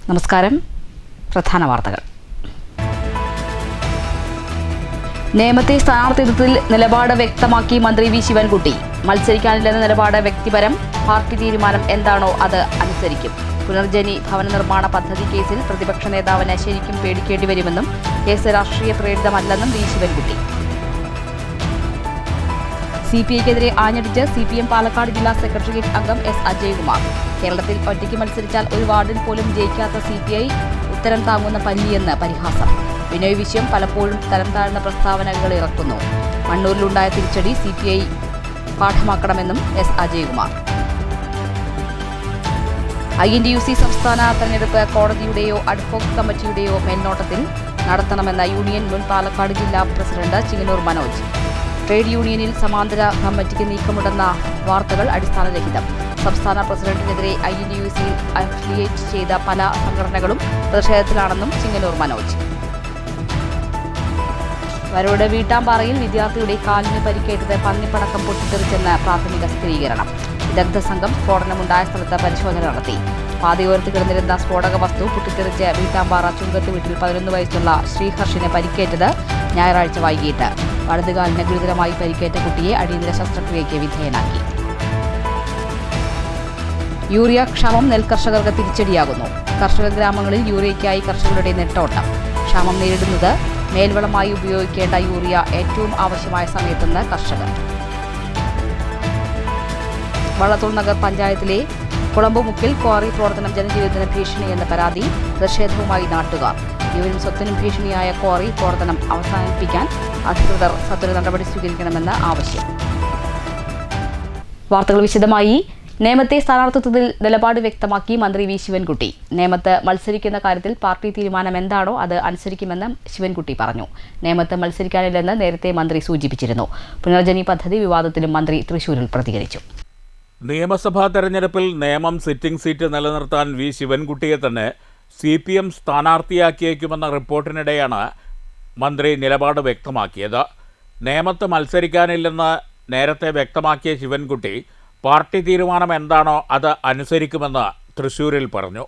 നമസ്കാരം. പ്രധാന വാർത്തകൾ. നേമത്തെ സ്ഥാനാർത്ഥിത്വത്തിൽ നിലപാട് വ്യക്തമാക്കി മന്ത്രി വി ശിവൻകുട്ടി. മത്സരിക്കാനില്ലെന്ന നിലപാട് വ്യക്തിപരം, പാർട്ടി തീരുമാനം എന്താണോ അത് അനുസരിക്കും. പുനർജനി ഭവന നിർമ്മാണ പദ്ധതി കേസിൽ പ്രതിപക്ഷ നേതാവിന് ശരിക്കും പേടിക്കേണ്ടി വരുമെന്നും കേസ് രാഷ്ട്രീയ പ്രേരിതമല്ലെന്നും വി ശിവൻകുട്ടി. CPIക്കെതിരെ ആഞ്ഞടിച്ച് CPM പാലക്കാട് ജില്ലാ സെക്രട്ടേറിയറ്റ് അംഗം S. അജയ്കുമാർ. കേരളത്തിൽ ഒറ്റയ്ക്ക് മത്സരിച്ചാൽ ഒരു വാർഡിൽ പോലും ജയിക്കാത്ത CPI ഉത്തരം താങ്ങുന്ന പല്ലിയെന്ന് പരിഹാസം. ബിനോയ് വിശ്വം പലപ്പോഴും തരം താഴ്ന്ന പ്രസ്താവനകൾ ഇറക്കുന്നു. മണ്ണൂരിലുണ്ടായ തിരിച്ചടി CPI പാഠമാക്കണമെന്നും S. അജയ്കുമാർ. INTUC സംസ്ഥാന തെരഞ്ഞെടുപ്പ് കോടതിയുടെയോ അഡ്ഹോക് കമ്മിറ്റിയുടെയോ മേൽനോട്ടത്തിൽ നടത്തണമെന്ന യൂണിയൻ മുൻ പാലക്കാട് ജില്ലാ പ്രസിഡന്റ് ചിങ്ങനൂർ മനോജ്. ട്രേഡ് യൂണിയനിൽ സമാന്തര കമ്മിറ്റിക്ക് നീക്കമുണ്ടെന്ന വാർത്തകൾ അടിസ്ഥാനരഹിതം. സംസ്ഥാന പ്രസിഡന്റിനെതിരെ INTUC അഫിലിയേറ്റ് ചെയ്ത പല സംഘടനകളും പ്രതിഷേധത്തിലാണെന്നും ചിങ്ങനൂർ മനോജ്. വരോട് വീട്ടാമ്പാറയിൽ വിദ്യാർത്ഥിയുടെ കാലിന് പരിക്കേറ്റത് പന്നിപ്പടക്കം പൊട്ടിത്തെറിച്ചെന്ന് പ്രാഥമിക സ്ഥിരീകരണം. വിദഗ്ധ സംഘം സ്ഫോടനമുണ്ടായ സ്ഥലത്ത് പരിശോധന നടത്തി. പാതയോരത്ത് കിടന്നിരുന്ന സ്ഫോടക വസ്തു പൊട്ടിത്തെറിച്ച് വീട്ടാമ്പാറ ചുങ്കത്ത് വീട്ടിൽ 11 വയസ്സുള്ള ശ്രീഹർഷിന് പരിക്കേറ്റത് ഞായറാഴ്ച വൈകിട്ട്. വലതുകാലിന് ഗുരുതരമായി പരിക്കേറ്റ കുട്ടിയെ അടിയന്തര ശസ്ത്രക്രിയയ്ക്ക് വിധേയനാക്കി. യൂറിയ ക്ഷാമം നെൽകർഷകർക്ക് തിരിച്ചടിയാകുന്നു. കർഷക ഗ്രാമങ്ങളിൽ യൂറിയയ്ക്കായി കർഷകരുടെ നെട്ടോട്ടം. ക്ഷാമം നേരിടുന്നത് മേൽവളമായി ഉപയോഗിക്കേണ്ട യൂറിയ ഏറ്റവും ആവശ്യമായ സമയത്തെന്ന് കർഷകർ. വള്ളത്തോൾ നഗർ പഞ്ചായത്തിലെ കുളമ്പുമുക്കിൽ ക്വാറി പ്രവർത്തനം ജനജീവിതത്തിന് ഭീഷണിയെന്ന പരാതി. പ്രതിഷേധവുമായി നാട്ടുകാർ. ജീവനും സ്വത്തിനും ഭീഷണിയായ ക്വാറി പ്രവർത്തനം അവസാനിപ്പിക്കാൻ അധികൃതർ സത്വര നടപടി സ്വീകരിക്കണമെന്ന് ആവശ്യം. വാർത്തകൾ വിശദമായി. നേമത്തെ സ്ഥാനാർത്ഥിത്വത്തിൽ നിലപാട് വ്യക്തമാക്കി മന്ത്രി വി ശിവൻകുട്ടി. നേമത്ത് മത്സരിക്കുന്ന കാര്യത്തിൽ പാർട്ടി തീരുമാനം എന്താണോ അത് അനുസരിക്കുമെന്ന് ശിവൻകുട്ടി പറഞ്ഞു. നേമത്ത് മത്സരിക്കാനില്ലെന്ന് നേരത്തെ മന്ത്രി സൂചിപ്പിച്ചിരുന്നു. പുനർജനി പദ്ധതി വിവാദത്തിലും മന്ത്രി തൃശൂരിൽ പ്രതികരിച്ചു. നിയമസഭാ തെരഞ്ഞെടുപ്പിൽ നേമം സിറ്റിംഗ് സീറ്റ് നിലനിർത്താൻ വി ശിവൻകുട്ടിയെ തന്നെ CPM സ്ഥാനാർത്ഥിയാക്കിയേക്കുമെന്ന റിപ്പോർട്ടിനിടെയാണ് മന്ത്രി നിലപാട് വ്യക്തമാക്കിയത്. നേമത്ത് മത്സരിക്കാനില്ലെന്ന് നേരത്തെ വ്യക്തമാക്കിയ ശിവൻകുട്ടി പാർട്ടി തീരുമാനം എന്താണോ അത് അനുസരിക്കുമെന്ന് തൃശ്ശൂരിൽ പറഞ്ഞു.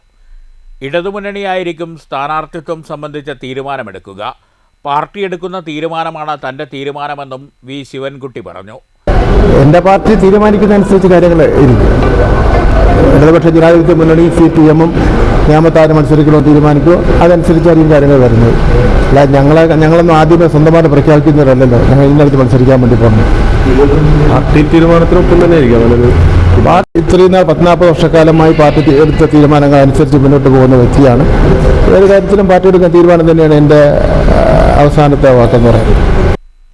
ഇടതുമുന്നണിയായിരിക്കും സ്ഥാനാർത്ഥിത്വം സംബന്ധിച്ച തീരുമാനമെടുക്കുക. പാർട്ടി എടുക്കുന്ന തീരുമാനമാണ് തൻ്റെ തീരുമാനമെന്നും വി ശിവൻകുട്ടി പറഞ്ഞു. എൻ്റെ പാർട്ടി തീരുമാനിക്കുന്നതനുസരിച്ച് കാര്യങ്ങൾ ഇരിക്കും. ഇടതുപക്ഷ ജനാധിപത്യ മുന്നണി CPM-ഉം നിയമത്താരെ മത്സരിക്കണോ തീരുമാനിക്കുമോ അതനുസരിച്ചായിരിക്കും കാര്യങ്ങൾ വരുന്നത്. അല്ല ഞങ്ങളൊന്നും ആദ്യമേ സ്വന്തമായിട്ട് പ്രഖ്യാപിക്കുന്നവരല്ലല്ലോ ഞങ്ങൾ ഇതിനകത്ത് മത്സരിക്കാൻ വേണ്ടി പോകുന്നു. പാർട്ടി തീരുമാനത്തിനൊപ്പം തന്നെ ആയിരിക്കും. ഇത്രയും നാൾ 40 വർഷക്കാലമായി പാർട്ടി എടുത്ത തീരുമാനങ്ങൾ അനുസരിച്ച് മുന്നോട്ട് പോകുന്ന വ്യക്തിയാണ്. ഏത് കാര്യത്തിലും പാർട്ടി എടുക്കുന്ന തീരുമാനം തന്നെയാണ് എൻ്റെ അവസാനത്തെ വാക്കെന്ന് പറയുന്നത്.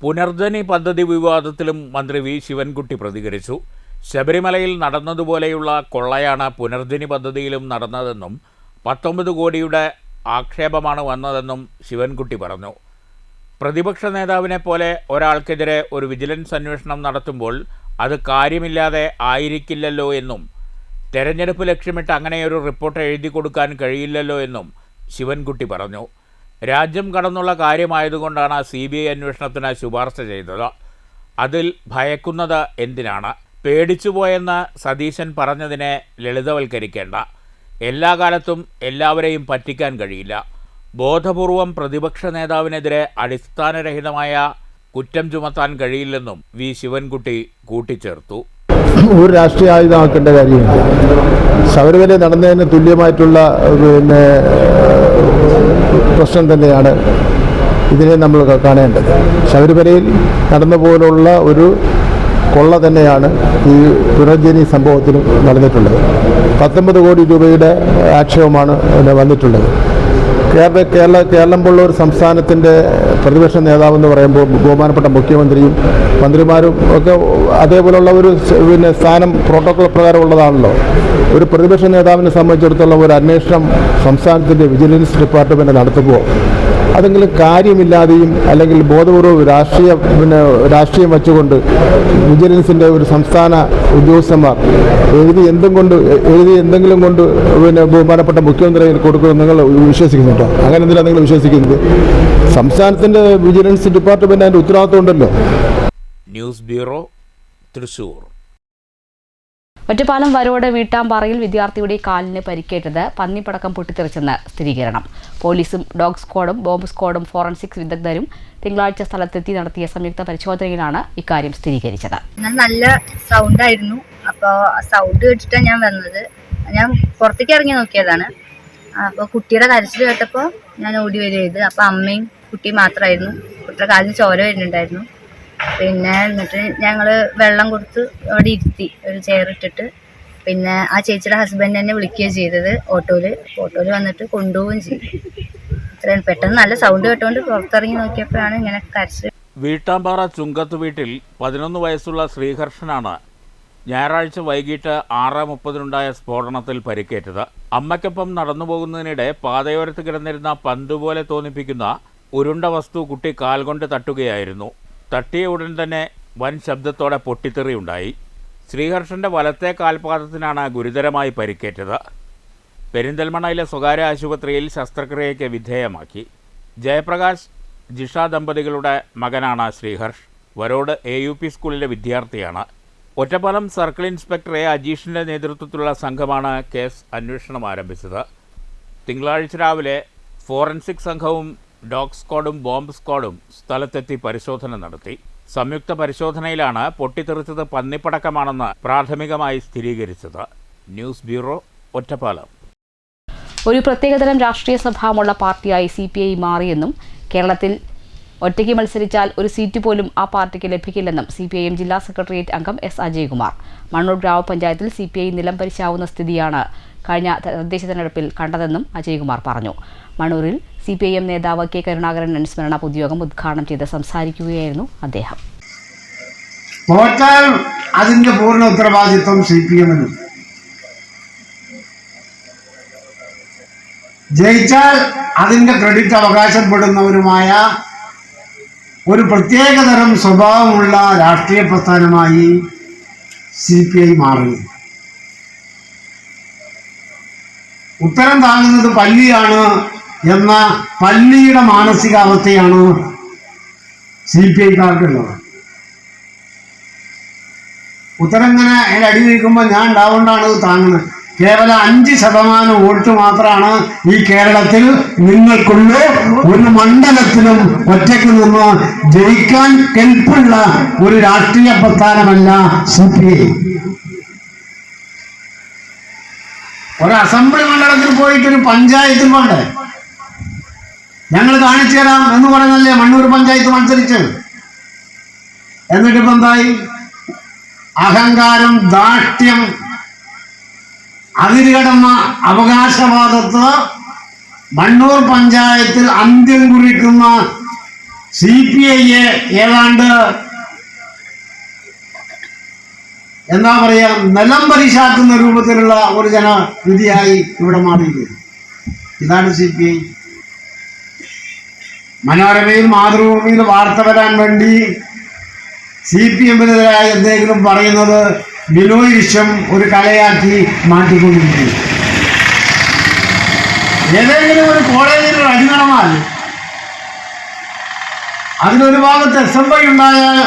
പുനർജനി പദ്ധതി വിവാദത്തിലും മന്ത്രി വി ശിവൻകുട്ടി പ്രതികരിച്ചു. ശബരിമലയിൽ നടന്നതുപോലെയുള്ള കൊള്ളയാണ് പുനർജനി പദ്ധതിയിലും നടന്നതെന്നും 19 കോടിയുടെ ആക്ഷേപമാണ് വന്നതെന്നും ശിവൻകുട്ടി പറഞ്ഞു. പ്രതിപക്ഷ നേതാവിനെ പോലെ ഒരാൾക്കെതിരെ ഒരു വിജിലൻസ് അന്വേഷണം നടത്തുമ്പോൾ അത് കാര്യമില്ലാതെ ആയിരിക്കില്ലല്ലോ എന്നും തെരഞ്ഞെടുപ്പ് ലക്ഷ്യമിട്ട് അങ്ങനെയൊരു റിപ്പോർട്ട് എഴുതി കൊടുക്കാൻ കഴിയില്ലല്ലോ എന്നും ശിവൻകുട്ടി പറഞ്ഞു. രാജ്യം കടന്നുള്ള കാര്യമായതുകൊണ്ടാണ് CBI അന്വേഷണത്തിന് ശുപാർശ ചെയ്തത്. അതിൽ ഭയക്കുന്നത് എന്തിനാണ്? പേടിച്ചുപോയെന്ന് സതീശൻ പറഞ്ഞതിനെ ലളിതവൽക്കരിക്കേണ്ട. എല്ലാ കാലത്തും എല്ലാവരെയും പറ്റിക്കാൻ കഴിയില്ല. ബോധപൂർവം പ്രതിപക്ഷ നേതാവിനെതിരെ അടിസ്ഥാനരഹിതമായ കുറ്റം ചുമത്താൻ കഴിയില്ലെന്നും വി ശിവൻകുട്ടി കൂട്ടിച്ചേർത്തു. ഒരു രാഷ്ട്രീയ ആയുധമാക്കേണ്ട കാര്യമില്ല. ശബരിമല നടന്നതിന് തുല്യമായിട്ടുള്ള പ്രശ്നം തന്നെയാണ് ഇതിനെ നമ്മൾ കാണേണ്ടത്. ശബരിമലയിൽ നടന്ന പോലുള്ള ഒരു കൊള്ള തന്നെയാണ് ഈ പുനർജനി സംഭവത്തിന് നടന്നിട്ടുള്ളത്. 19 കോടി രൂപയുടെ ആക്ഷേപമാണ് വന്നിട്ടുള്ളത്. കേരളം പോലുള്ള ഒരു സംസ്ഥാനത്തിൻ്റെ പ്രതിപക്ഷ നേതാവെന്ന് പറയുമ്പോൾ ബഹുമാനപ്പെട്ട മുഖ്യമന്ത്രിയും മന്ത്രിമാരും ഒക്കെ അതേപോലുള്ള ഒരു സ്ഥാനം പ്രോട്ടോകോൾ പ്രകാരം ഉള്ളതാണല്ലോ. ഒരു പ്രതിപക്ഷ നേതാവിനെ സംബന്ധിച്ചിടത്തോളം ഒരു അന്വേഷണം സംസ്ഥാനത്തിൻ്റെ വിജിലൻസ് ഡിപ്പാർട്ട്മെൻറ്റ് നടത്തുമ്പോൾ അതെങ്കിലും കാര്യമില്ലാതെയും അല്ലെങ്കിൽ ബോധപൂർവ്വം രാഷ്ട്രീയം വെച്ചുകൊണ്ട് വിജിലൻസിൻ്റെ ഒരു സംസ്ഥാന ഉദ്യോഗസ്ഥന്മാർ എഴുതി എന്തെങ്കിലും കൊണ്ട് ബഹുമാനപ്പെട്ട മുഖ്യമന്ത്രിയിൽ കൊടുക്കുന്നത് നിങ്ങൾ വിശ്വസിക്കുന്നുണ്ടോ? അങ്ങനെ എന്തിനാണ് നിങ്ങൾ വിശ്വസിക്കുന്നത്? സംസ്ഥാനത്തിൻ്റെ വിജിലൻസ് ഡിപ്പാർട്ട്മെൻറ്റ് അതിൻ്റെ ഉത്തരവാദിത്വം ഉണ്ടല്ലോ. News bureau, Thrissur. ഒറ്റപ്പാലം വരോട് വീട്ടാമ്പാറയിൽ വിദ്യാർത്ഥിയുടെ കാലിന് പരിക്കേറ്റത് പന്നിപ്പടക്കം പൊട്ടിത്തെറിച്ചെന്ന് സ്ഥിരീകരണം. പോലീസും ഡോഗ് സ്ക്വാഡും ബോംബ് സ്ക്വാഡും ഫോറൻസിക് വിദഗ്ധരും തിങ്കളാഴ്ച സ്ഥലത്തെത്തി നടത്തിയ സംയുക്ത പരിശോധനയിലാണ് ഇക്കാര്യം സ്ഥിരീകരിച്ചത്. നല്ല സൗണ്ട് ആയിരുന്നു. അപ്പോൾ സൗണ്ട് കേട്ടിട്ടാണ് ഞാൻ വന്നത്. ഞാൻ പുറത്തേക്ക് ഇറങ്ങി നോക്കിയതാണ്. അപ്പോൾ കുട്ടിയുടെ കരച്ചിൽ കേട്ടപ്പോൾ ഞാൻ ഓടി വരികയത്. അപ്പോൾ അമ്മയും കുട്ടിയും മാത്രമായിരുന്നു. കുട്ടിയുടെ കാലിന് ചോര വരുന്നുണ്ടായിരുന്നു. പിന്നെ എന്നിട്ട് ഞങ്ങൾ വെള്ളം കൊടുത്ത് അവിടെ ഇരുത്തി, ഒരു ചെയർ ഇട്ടിട്ട്. പിന്നെ ആ ചേച്ചിയുടെ ഹസ്ബൻഡ് എന്നെ വിളിക്കുകയാണ് ചെയ്തത്. ഓട്ടോയിൽ വന്നിട്ട് കൊണ്ടുപോവുകയും ചെയ്തു. ഇത്രയും പെട്ടെന്ന് നല്ല സൗണ്ട് കേട്ടുകൊണ്ട് പുറത്തിറങ്ങി നോക്കിയപ്പോഴാണ് ഇങ്ങനെ കരച്ചിൽ. വീട്ടാമ്പാറ ചുങ്കത്ത് വീട്ടിൽ 11 വയസ്സുള്ള ശ്രീഹർഷനാണ് ഞായറാഴ്ച വൈകിട്ട് 6:30 സ്ഫോടനത്തിൽ പരിക്കേറ്റത്. അമ്മയ്ക്കൊപ്പം നടന്നു പോകുന്നതിനിടെ പാതയോരത്ത് കിടന്നിരുന്ന പന്തുപോലെ തോന്നിപ്പിക്കുന്ന ഉരുണ്ട വസ്തു കുട്ടി കാൽ കൊണ്ട് തട്ടുകയായിരുന്നു. തട്ടിയ ഉടൻ തന്നെ വൻ ശബ്ദത്തോടെ പൊട്ടിത്തെറിയുണ്ടായി. ശ്രീഹർഷൻ്റെ വലത്തെ കാൽപാദത്തിനാണ് ഗുരുതരമായി പരിക്കേറ്റത്. പെരിന്തൽമണ്ണയിലെ സ്വകാര്യ ആശുപത്രിയിൽ ശസ്ത്രക്രിയയ്ക്ക് വിധേയമാക്കി. ജയപ്രകാശ് ജിഷ ദമ്പതികളുടെ മകനാണ് ശ്രീഹർഷ്. വരോട് AUP സ്കൂളിലെ വിദ്യാർത്ഥിയാണ്. ഒറ്റപ്പാലം സർക്കിൾ ഇൻസ്പെക്ടർ അജീഷിൻ്റെ നേതൃത്വത്തിലുള്ള സംഘമാണ് കേസ് അന്വേഷണം ആരംഭിച്ചത്. തിങ്കളാഴ്ച രാവിലെ ഫോറൻസിക് സംഘവും ഡോഗ് സ്ക്വാഡും ബോംബ് സ്ക്വാഡും സ്ഥലത്തെത്തി പരിശോധന നടത്തി. സംയുക്ത പരിശോധനയിലാണ് പൊട്ടിത്തെറിച്ചത് പന്നിപ്പടക്കമാണെന്ന് പ്രാഥമികമായി സ്ഥിരീകരിച്ചത്. News bureau, Ottapalam. ഒരു പ്രത്യേകതരം രാഷ്ട്രീയ സ്വഭാവമുള്ള പാർട്ടിയായി CPI മാറിയെന്നും കേരളത്തിൽ ഒറ്റയ്ക്ക് മത്സരിച്ചാൽ ഒരു സീറ്റ് പോലും ആ പാർട്ടിക്ക് ലഭിക്കില്ലെന്നും CPIM ജില്ലാ സെക്രട്ടേറിയറ്റ് അംഗം S. അജയ്കുമാർ. മണ്ണൂർ ഗ്രാമപഞ്ചായത്തിൽ CPI നിലം പരിശാവുന്ന സ്ഥിതിയാണ് കഴിഞ്ഞ തദ്ദേശ തെരഞ്ഞെടുപ്പിൽ കണ്ടതെന്നും അജയ്കുമാർ പറഞ്ഞു. മണ്ണൂരിൽ CPIM നേതാവ് K. കരുണാകരൻ അനുസ്മരണ പൊതുയോഗം ഉദ്ഘാടനം ചെയ്ത് സംസാരിക്കുകയായിരുന്നു അദ്ദേഹം. തോറ്റാൽ അതിന്റെ പൂർണ്ണ ഉത്തരവാദിത്വം CPM-നും, ജയിച്ചാൽ അതിന്റെ ക്രെഡിറ്റ് അവകാശപ്പെടുന്നവരുമായ ഒരു പ്രത്യേകതരം സ്വഭാവമുള്ള രാഷ്ട്രീയ പ്രസ്ഥാനമായി CPI മാറി. ഉത്തരം താങ്ങുന്നത് പല്ലിയാണ് എന്ന പല്ലിയുടെ മാനസികാവസ്ഥയാണ് CPI-ക്കാർക്കുള്ളത്. ഉത്തരം ഇങ്ങനെ അതിൽ അടി വയ്ക്കുമ്പോൾ ഞാൻ ഉണ്ടാവുകൊണ്ടാണ് ഇത് താങ്ങുന്നത്. കേവലം 5% വോട്ട് മാത്രമാണ് ഈ കേരളത്തിൽ നിങ്ങൾക്കുള്ള ഒരു മണ്ഡലത്തിലും ഒറ്റയ്ക്ക് നിന്ന് ജയിക്കാൻ കെൽപ്പുള്ള ഒരു രാഷ്ട്രീയ പ്രസ്ഥാനമല്ല CPI. ഒരു അസംബ്ലി മണ്ഡലത്തിൽ പോയിട്ടൊരു പഞ്ചായത്തിൽ പോണ്ടേ, ഞങ്ങൾ കാണിച്ചു തരാം എന്ന് പറയുന്നല്ലേ മണ്ണൂർ പഞ്ചായത്ത് മത്സരിച്ച്. എന്നിട്ടിപ്പോ എന്തായി? അഹങ്കാരം, ദാഷ്ട്യം, അതിരുകടന്ന അവകാശവാദത്ത് മണ്ണൂർ പഞ്ചായത്തിൽ അന്ത്യം കുറിക്കുന്ന CPI-യെ ഏതാണ്ട് എന്താ പറയാ, നിലം പരിശാക്കുന്ന രൂപത്തിലുള്ള ഒരു ജനവിധിയായി ഇവിടെ മാറിയിരിക്കുന്നു. ഇതാണ് CPI. മനോരമയിൽ, മാതൃഭൂമിയിൽ വാർത്ത വരാൻ വേണ്ടി CPM-നെതിരായി എന്തെങ്കിലും പറയുന്നത് ബിനോയ് വിശ്വം ഒരു കലയാക്കി മാറ്റിക്കൊണ്ടിരിക്കുന്നു. ഏതെങ്കിലും ഒരു കോളേജിൽ അടി നടന്നാൽ അതിലൊരു ഭാഗത്ത് SFI ഉണ്ടായാൽ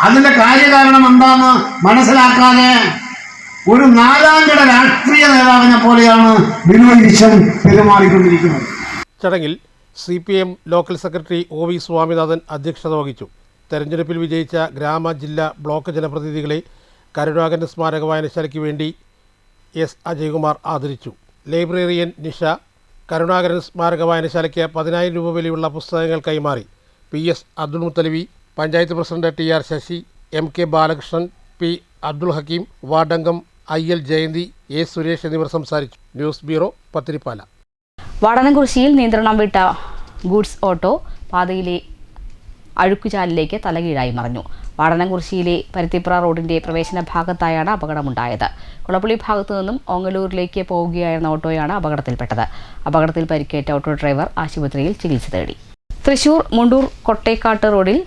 അതിന്റെ കാര്യകാരണം എന്താണെന്ന് മനസ്സിലാക്കാതെ ഒരു 4ാംകിട രാഷ്ട്രീയ നേതാവിനെ പോലെയാണ് ബിനോയ് വിശ്വം പെരുമാറിക്കൊണ്ടിരിക്കുന്നത്. ചടങ്ങിൽ CPM local secretary OV Swaminathan അധ്യക്ഷത വഹിച്ചു. തെരഞ്ഞെടുപ്പിൽ വിജയിച്ച ഗ്രാമ, ജില്ലാ, ബ്ലോക്ക് ജനപ്രതിനിധികളെ കരുണാകരൻ സ്മാരക വായനശാലയ്ക്ക് വേണ്ടി S. അജയ്കുമാർ ആദരിച്ചു. ലൈബ്രറിയൻ നിഷ കരുണാകരൻ സ്മാരക വായനശാലയ്ക്ക് 10,000 രൂപ വിലയുള്ള പുസ്തകങ്ങൾ കൈമാറി. PS. Abdul Muthalibi, panchayat president TR Sasi, MK Balakrishnan, P. Abdul Hakeem, വാർഡംഗം IL ജയന്തി, A. സുരേഷ് എന്നിവർ സംസാരിച്ചു. News bureau, Pathiripala. വാടനംകുറിശ്ശിയിൽ നിയന്ത്രണം വിട്ട ഗൂഡ്സ് ഓട്ടോ പാതയിലെ അഴുക്കുചാലിലേക്ക് തലകീഴായി മറിഞ്ഞു. വാടനംകുറിശ്ശിയിലെ പരുത്തിപ്ര റോഡിന്റെ പ്രവേശന ഭാഗത്തായാണ് അപകടമുണ്ടായത്. കുളപ്പള്ളി ഭാഗത്തു നിന്നും ഓങ്ങല്ലൂരിലേക്ക് പോവുകയായിരുന്ന ഓട്ടോയാണ് അപകടത്തിൽപ്പെട്ടത്. അപകടത്തിൽ പരിക്കേറ്റ ഓട്ടോ ഡ്രൈവർ ആശുപത്രിയിൽ ചികിത്സ തേടി. തൃശൂർ മുണ്ടൂർ കൊട്ടേക്കാട്ട് റോഡിൽ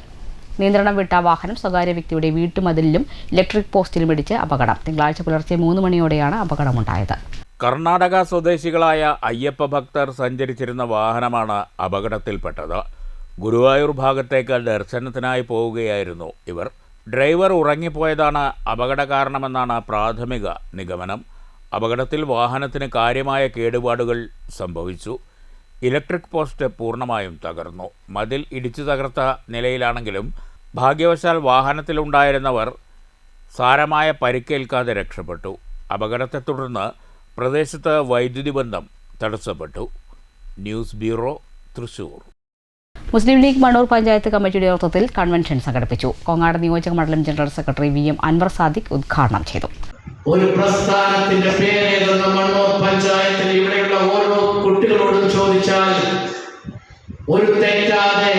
നിയന്ത്രണം വിട്ട വാഹനം സ്വകാര്യ വ്യക്തിയുടെ വീട്ടുമതിലിലും ഇലക്ട്രിക് പോസ്റ്റിലും ഇടിച്ച് അപകടം. തിങ്കളാഴ്ച പുലർച്ചെ 3 മണിയോടെയാണ് അപകടമുണ്ടായത്. കർണാടക സ്വദേശികളായ അയ്യപ്പ ഭക്തർ സഞ്ചരിച്ചിരുന്ന വാഹനമാണ് അപകടത്തിൽപ്പെട്ടത്. ഗുരുവായൂർ ഭാഗത്തേക്ക് ദർശനത്തിനായി പോവുകയായിരുന്നു ഇവർ. ഡ്രൈവർ ഉറങ്ങിപ്പോയതാണ് അപകട കാരണമെന്നാണ് പ്രാഥമിക നിഗമനം. അപകടത്തിൽ വാഹനത്തിന് കാര്യമായ കേടുപാടുകൾ സംഭവിച്ചു. ഇലക്ട്രിക് പോസ്റ്റ് പൂർണ്ണമായും തകർന്നു. മതിൽ ഇടിച്ചു തകർത്ത നിലയിലാണെങ്കിലും ഭാഗ്യവശാൽ വാഹനത്തിലുണ്ടായിരുന്നവർ സാരമായ പരിക്കേൽക്കാതെ രക്ഷപ്പെട്ടു. അപകടത്തെ തുടർന്ന് പ്രദേശത്ത് വൈദ്യുതി ബന്ധം തടസ്സപ്പെട്ടു. News bureau, Thrissur. മുസ്ലിം ലീഗ് മണ്ണൂർ പഞ്ചായത്ത് കമ്മിറ്റിയുടെ നേതൃത്വത്തിൽ കൺവെൻഷൻ സംഘടിപ്പിച്ചു. കോങ്ങാട് നിയോജക മണ്ഡലം general secretary VM Anwar Sadiq ഉദ്ഘാടനം ചെയ്തു. ഒരു പ്രസ്ഥാനത്തിന്റെ പേരേതെന്ന മണ്ണൂർ പഞ്ചായത്തിൽ ഇവിടെയുള്ള ഓരോ കുട്ടികളോടും ചോദിച്ചാൽ ഒരു തെറ്റാതെ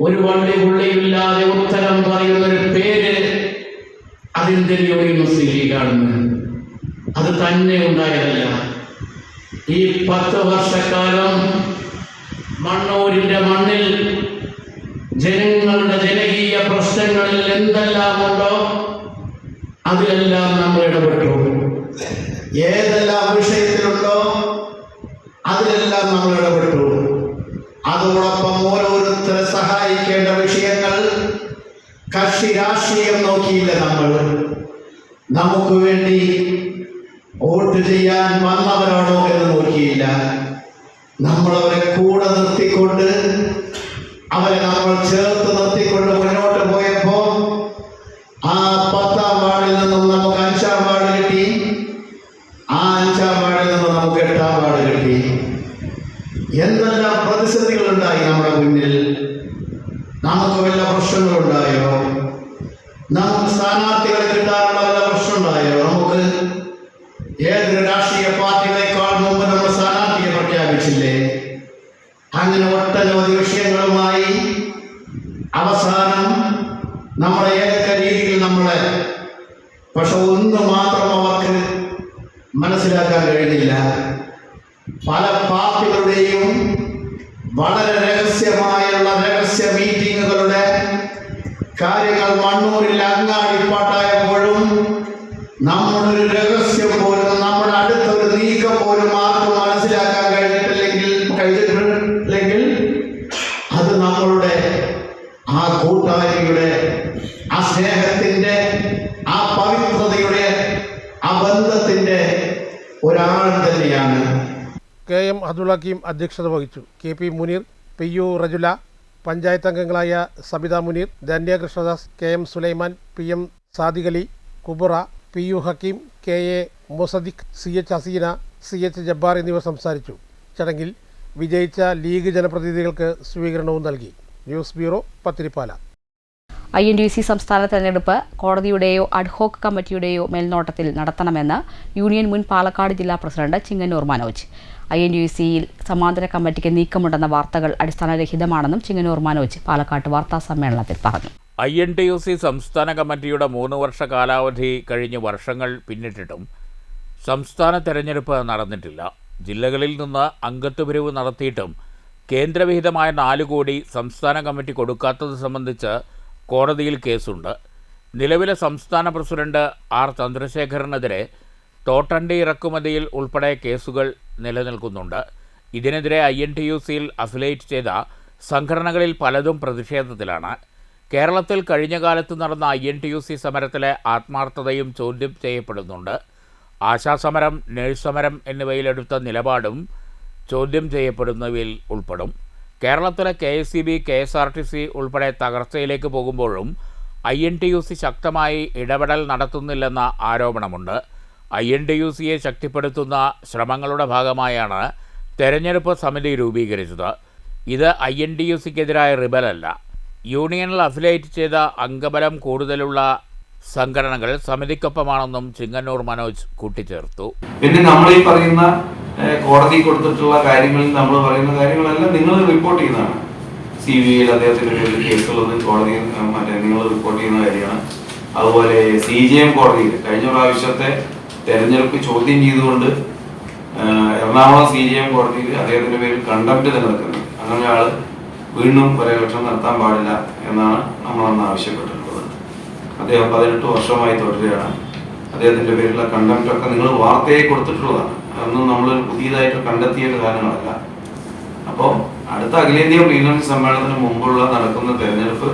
ഒരു വള്ളിയില്ലാതെ ഉത്തരം പറയുന്ന ഒരു പേര് അതിന്റെയും മുസ്ലിം ലീഗാണെന്ന്. അത് തന്നെ ഉണ്ടായതല്ല. ഈ 10 വർഷക്കാലം മണ്ണൂരിന്റെ മണ്ണിൽ ജനങ്ങളുടെ ജനകീയ പ്രശ്നങ്ങളിൽ എന്തെല്ലാം ഉണ്ടോ അതിലെല്ലാം നമ്മൾ ഇടപെട്ടു. ഏതെല്ലാം വിഷയത്തിലുണ്ടോ അതിലെല്ലാം നമ്മൾ ഇടപെട്ടു. അതോടൊപ്പം ഓരോരുത്തരെ സഹായിക്കേണ്ട വിഷയങ്ങൾ കക്ഷി രാഷ്ട്രീയം നോക്കിയില്ല. നമുക്ക് വേണ്ടി വോട്ട് ചെയ്യാൻ വന്നവരാണോ എന്ന് നോക്കിയില്ല. നമ്മളവരെ കൂടെ നിർത്തിക്കൊണ്ട് അവരെ നമ്മൾ ചേർത്ത് നിർത്തിക്കൊണ്ട് മുന്നോട്ട് പോയപ്പോ ആ 10ാം വാർഡിൽ നിന്നും നമുക്ക് 5ാം വാർഡ് കിട്ടി. ആ 5ാം വാർഡിൽ നിന്നും നമുക്ക് 8ാം വാർഡ് കിട്ടി. എന്തെല്ലാം പ്രതിസന്ധികളുണ്ടായി നമ്മുടെ മുന്നിൽ. നമുക്ക് വല്ല പ്രശ്നങ്ങളുണ്ടായോ? നമുക്ക് സ്ഥാനാർത്ഥികളെ കിട്ടാനുള്ള വല്ല പ്രശ്നമുണ്ടായോ? നമുക്ക് ഏതൊരു രാഷ്ട്രീയ പാർട്ടികളെക്കാൾ മുമ്പ് നമ്മൾ സ്ഥാനാർത്ഥിയെ പ്രഖ്യാപിച്ചില്ലേ? അങ്ങനെ ഒട്ടനവധി വിഷയങ്ങളുമായി അവസാനം നമ്മളെ ഏതൊക്കെ രീതിയിൽ പക്ഷെ ഒന്ന് മാത്രം അവർക്ക് മനസ്സിലാക്കാൻ കഴിഞ്ഞില്ല. പല പാർട്ടികളുടെയും വളരെ രഹസ്യമായുള്ള രഹസ്യ മീറ്റിങ്ങുകളുടെ കാര്യങ്ങൾ മണ്ണൂരിൽ അങ്ങാടിപ്പാട്ടായപ്പോഴും നമ്മളൊരു രഹസ്യം പോലും നമ്മുടെ അടുത്തൊരു നീക്കം പോലും ആർക്കും മനസ്സിലാക്കാൻ കഴിഞ്ഞിട്ടില്ലെങ്കിൽ അത് നമ്മളുടെ ആ കൂട്ടായ്മയുടെ ആ സ്നേഹത്തിന്റെ ആ പവിത്രതയുടെ ആ ബന്ധത്തിന്റെ ഒരാൾ തന്നെയാണ്. KM അബ്ദുൽ ഹക്കീം അധ്യക്ഷത വഹിച്ചു. KP മുനീർ, PU റജുല, പഞ്ചായത്ത് അംഗങ്ങളായ Sabitha Muneer, Dhanya Krishnadas, KM Sulaiman, PM Sadiq Ali, കുബറ, PU Hakeem, KA മുസദിഖ്, CH Hasina, CH Jabbar എന്നിവർ സംസാരിച്ചു. ചടങ്ങിൽ വിജയിച്ച ലീഗ് ജനപ്രതിനിധികൾക്ക് സ്വീകരണവും നൽകി. News bureau, Pathiripala. INTUC സംസ്ഥാന തെരഞ്ഞെടുപ്പ് കോടതിയുടെയോ അഡ്ഹോക്ക് കമ്മിറ്റിയുടെയോ മേൽനോട്ടത്തിൽ നടത്തണമെന്ന് യൂണിയൻ മുൻ പാലക്കാട് ജില്ലാ പ്രസിഡന്റ് ചിങ്ങന്നൂർ മനോജ്. INTUCയിൽ സമാന്തര കമ്മിറ്റിക്ക് നീക്കമുണ്ടെന്ന വാർത്തകൾ അടിസ്ഥാനരഹിതമാണെന്നും ചിങ്ങന്നൂർ മനോജ് പാലക്കാട്ട് വാർത്താ സമ്മേളനത്തിൽ പറഞ്ഞു. INTUC സംസ്ഥാന കമ്മിറ്റിയുടെ 3 വർഷ കാലാവധി കഴിഞ്ഞ് വർഷങ്ങൾ പിന്നിട്ടിട്ടും സംസ്ഥാന തെരഞ്ഞെടുപ്പ് നടന്നിട്ടില്ല. ജില്ലകളിൽ നിന്ന് അംഗത്വപിരിവ് നടത്തിയിട്ടും കേന്ദ്രവിഹിതമായ 4 കോടി സംസ്ഥാന കമ്മിറ്റി കൊടുക്കാത്തത് സംബന്ധിച്ച് കോടതിയിൽ കേസുണ്ട്. നിലവിലെ സംസ്ഥാന പ്രസിഡന്റ് R ചന്ദ്രശേഖരനെതിരെ തോട്ടണ്ടി ഇറക്കുമതിയിൽ ഉൾപ്പെടെ കേസുകൾ നിലനിൽക്കുന്നുണ്ട്. ഇതിനെതിരെ INTUCയിൽ അഫിലിയേറ്റ് ചെയ്ത സംഘടനകളിൽ പലതും പ്രതിഷേധത്തിലാണ്. കേരളത്തിൽ കഴിഞ്ഞ കാലത്ത് നടന്ന INTUC സമരത്തിലെ ആത്മാർത്ഥതയും ചോദ്യം ചെയ്യപ്പെടുന്നുണ്ട്. ആശാസമരം, നഴ്സ് സമരം എന്നിവയിലെടുത്ത നിലപാടും ചോദ്യം ചെയ്യപ്പെടുന്നവയിൽ ഉൾപ്പെടും. കേരളത്തിലെ KSEB, KSRTC ഉൾപ്പെടെ തകർച്ചയിലേക്ക് പോകുമ്പോഴും INTUC ശക്തമായി ഇടപെടൽ നടത്തുന്നില്ലെന്ന ആരോപണമുണ്ട്. INTUCയെ ശക്തിപ്പെടുത്തുന്ന ശ്രമങ്ങളുടെ ഭാഗമായാണ് തെരഞ്ഞെടുപ്പ് സമിതി രൂപീകരിച്ചത്. ഇത് INTUCക്കെതിരായ റിബലല്ല. യൂണിയനിൽ അഫിലിയേറ്റ് ചെയ്ത അംഗബലം കൂടുതലുള്ള സംഘടനകൾ സമിതിക്കൊപ്പമാണെന്നും ചിങ്ങന്നൂർ മനോജ് കൂട്ടിച്ചേർത്തു. പിന്നെ നമ്മൾ ഈ പറയുന്ന കോടതി കൊടുത്തിട്ടുള്ള കാര്യങ്ങളിൽ നമ്മൾ പറയുന്ന കാര്യങ്ങളെല്ലാം നിങ്ങൾ റിപ്പോർട്ട് ചെയ്യുന്നതാണ്. CBIയിൽ അദ്ദേഹത്തിന്റെ പേരിൽ കേസുകളൊന്നും കോടതിയിൽ നിങ്ങൾ റിപ്പോർട്ട് ചെയ്യുന്ന കാര്യമാണ്. അതുപോലെ CJM കോടതിയിൽ കഴിഞ്ഞ പ്രാവശ്യത്തെ തെരഞ്ഞെടുപ്പ് ചോദ്യം ചെയ്തുകൊണ്ട് എറണാകുളം CJM കോടതിയിൽ അദ്ദേഹത്തിന്റെ പേരിൽ കണ്ടംപ്റ്റ് നിലനിൽക്കുന്നത്. അങ്ങനെ ആൾ വീണ്ടും ഒരു ഇലക്ഷൻ നടത്താൻ പാടില്ല എന്നാണ് നമ്മളന്ന് ആവശ്യപ്പെട്ടിട്ടുള്ളത്. അദ്ദേഹം 18 വർഷമായി തുടരുകയാണ്. അദ്ദേഹത്തിന്റെ പേരിലുള്ള കണ്ടംപ്റ്റ് ഒക്കെ നിങ്ങൾ വാർത്തയായി കൊടുത്തിട്ടുള്ളതാണ്. അതൊന്നും നമ്മൾ പുതിയതായിട്ട് കണ്ടെത്തിയ കാര്യങ്ങളല്ല. അപ്പോൾ അടുത്ത അഖിലേന്ത്യാ പ്ലീനറി സമ്മേളനത്തിന് മുമ്പുള്ള നടക്കുന്ന തെരഞ്ഞെടുപ്പ്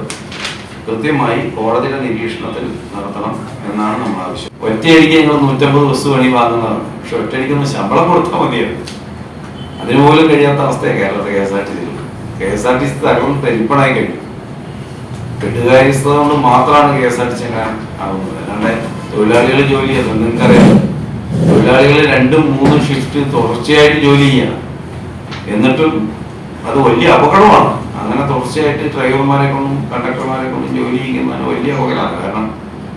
കൃത്യമായി കോടതിയുടെ നിരീക്ഷണത്തിൽ നടത്തണം എന്നാണ് നമ്മുടെ ആവശ്യം. ഒറ്റയടിക്ക് ഞങ്ങൾ 150 ബസ് പണി വാങ്ങുന്നതാണ്, പക്ഷെ ഒറ്റയടിക്കൊന്ന് ശമ്പളം കൊടുത്താൽ മതിയാണ്. അതിനുപോലും കഴിയാത്ത അവസ്ഥയാണ് കേരളത്തിലെ KSRTC തകർന്ന് തരിപ്പണായി കഴിഞ്ഞു. കെട്ടുകാര്യസ്ഥത കൊണ്ട് മാത്രമാണ് KSRTC അങ്ങനെ ആകുന്നത്. അല്ലാണ്ട് തൊഴിലാളികൾ ജോലി ചെയ്യുന്നത് നിങ്ങൾക്കറിയാം. തൊഴിലാളികൾ 2-3 ഷിഫ്റ്റ് തുടർച്ചയായിട്ട് ജോലി ചെയ്യണം. എന്നിട്ടും അത് വലിയ അപകടമാണ്. അങ്ങനെ തുടർച്ചയായിട്ട് ഡ്രൈവർമാരെ കൊണ്ടും കണ്ടക്ടർമാരെ കൊണ്ടും ജോലി ചെയ്യുന്നതാണ് വലിയ അപകടമാണ്. കാരണം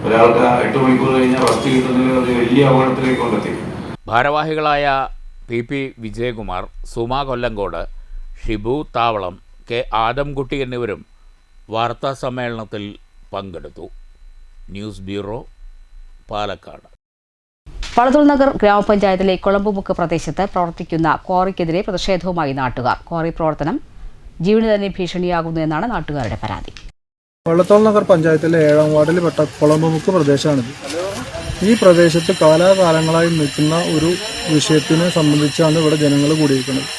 ഒരാൾക്ക് 8 മണിക്കൂർ കഴിഞ്ഞാൽ റസ്റ്റ് കിട്ടുന്നതിൽ അത് വലിയ അപകടത്തിലേക്ക് കൊണ്ടെത്തിക്കും. ഭാരവാഹികളായ PP വിജയകുമാർ, സുമ കൊല്ലങ്കോട്, ഷിബു താവളം, K ആദംകുട്ടി എന്നിവരും വാർത്താ സമ്മേളനത്തിൽ പങ്കെടുത്തു. News bureau, Palakkad. വളത്തൂർ നഗർ ഗ്രാമപഞ്ചായത്തിലെ കൊളമ്പുമുക്ക് പ്രദേശത്ത് പ്രവർത്തിക്കുന്ന ക്വാറിക്കെതിരെ പ്രതിഷേധവുമായി നാട്ടുകാർ. ക്വാറി പ്രവർത്തനം ജീവന് തന്നെ ഭീഷണിയാകുന്നു എന്നാണ് നാട്ടുകാരുടെ പരാതി. വളത്തൂർ നഗർ പഞ്ചായത്തിലെ 7ാം വാർഡിൽ പെട്ട കൊളമ്പുമുക്ക് പ്രദേശമാണിത്. ഈ പ്രദേശത്ത് കാലാകാലങ്ങളായി നിൽക്കുന്ന ഒരു വിഷയത്തിനെ സംബന്ധിച്ചാണ് ഇവിടെ ജനങ്ങൾ കൂടിയിരിക്കുന്നത്.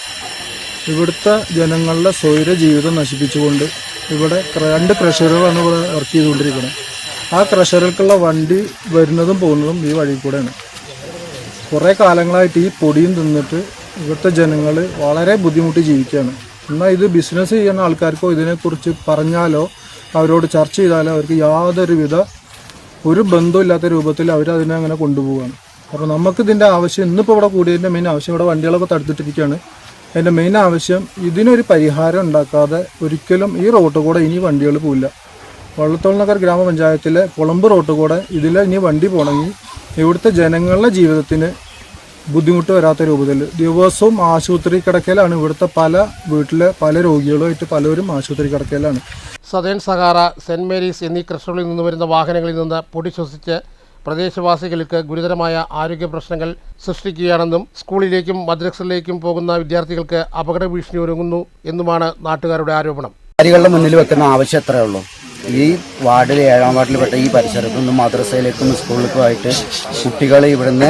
ഇവിടുത്തെ ജനങ്ങളുടെ സ്വൈര ജീവിതം നശിപ്പിച്ചുകൊണ്ട് ഇവിടെ 2 ക്രഷറുകളാണ് ഇവിടെ വർക്ക് ചെയ്തുകൊണ്ടിരിക്കുന്നത്. ആ ക്രഷറുകൾക്കുള്ള വണ്ടി വരുന്നതും പോകുന്നതും ഈ വഴി കൂടെയാണ്. കുറേ കാലങ്ങളായിട്ട് ഈ പൊടിയും തിന്നിട്ട് ഇവിടുത്തെ ജനങ്ങൾ വളരെ ബുദ്ധിമുട്ടി ജീവിക്കുകയാണ്. എന്നാൽ ഇത് ബിസിനസ് ചെയ്യുന്ന ആൾക്കാർക്കോ ഇതിനെക്കുറിച്ച് പറഞ്ഞാലോ അവരോട് ചർച്ച ചെയ്താലോ അവർക്ക് യാതൊരുവിധ ഒരു ബന്ധമില്ലാത്ത രൂപത്തിൽ അവരതിനെ അങ്ങനെ കൊണ്ടുപോവുകയാണ്. അപ്പോൾ നമുക്കിതിൻ്റെ ആവശ്യം ഇന്നിപ്പോൾ ഇവിടെ കൂടിയതിൻ്റെ മെയിൻ ആവശ്യം, ഇവിടെ വണ്ടികളൊക്കെ തടുത്തിട്ടിരിക്കുകയാണ്. അതിൻ്റെ മെയിൻ ആവശ്യം ഇതിനൊരു പരിഹാരം ഉണ്ടാക്കാതെ ഒരിക്കലും ഈ റോഡ് കൂടെ ഇനി വണ്ടികൾ പോവില്ല. വള്ളത്തോൾ നഗർ ഗ്രാമപഞ്ചായത്തിലെ കൊളമ്പ് റോഡ് കൂടെ ഇതിൽ ഇനി വണ്ടി പോകണമെങ്കിൽ ഇവിടുത്തെ ജനങ്ങളുടെ ജീവിതത്തിന് ബുദ്ധിമുട്ട് വരാത്ത രൂപത്തിൽ ദിവസവും ആശുപത്രി കിടക്കയിലാണ്. ഇവിടുത്തെ പല വീട്ടിലെ പല രോഗികളുമായിട്ട് പലരും ആശുപത്രി കിടക്കയിലാണ്. സദേൺ സഹാറ, സെൻറ് മേരീസ് എന്നീ ക്രഷറുകളിൽ നിന്ന് വരുന്ന വാഹനങ്ങളിൽ നിന്ന് പൊടി ശ്വസിച്ച് പ്രദേശവാസികൾക്ക് ഗുരുതരമായ ആരോഗ്യ പ്രശ്നങ്ങൾ സൃഷ്ടിക്കുകയാണെന്നും സ്കൂളിലേക്കും മദ്രസയിലേക്കും പോകുന്ന വിദ്യാർത്ഥികൾക്ക് അപകട ഭീഷണി ഒരുങ്ങുന്നു എന്നുമാണ് നാട്ടുകാരുടെ ആരോപണം. അധികാരികളുടെ മുന്നിൽ വെക്കുന്ന ആവശ്യം എത്രയേ ഉള്ളൂ. ഈ വാർഡിൽ 7ാം വാർഡിൽപ്പെട്ട ഈ പരിസരത്തു നിന്നും മദ്രസയിലേക്കും സ്കൂളിലേക്കുമായിട്ട് കുട്ടികൾ ഇവിടുന്ന്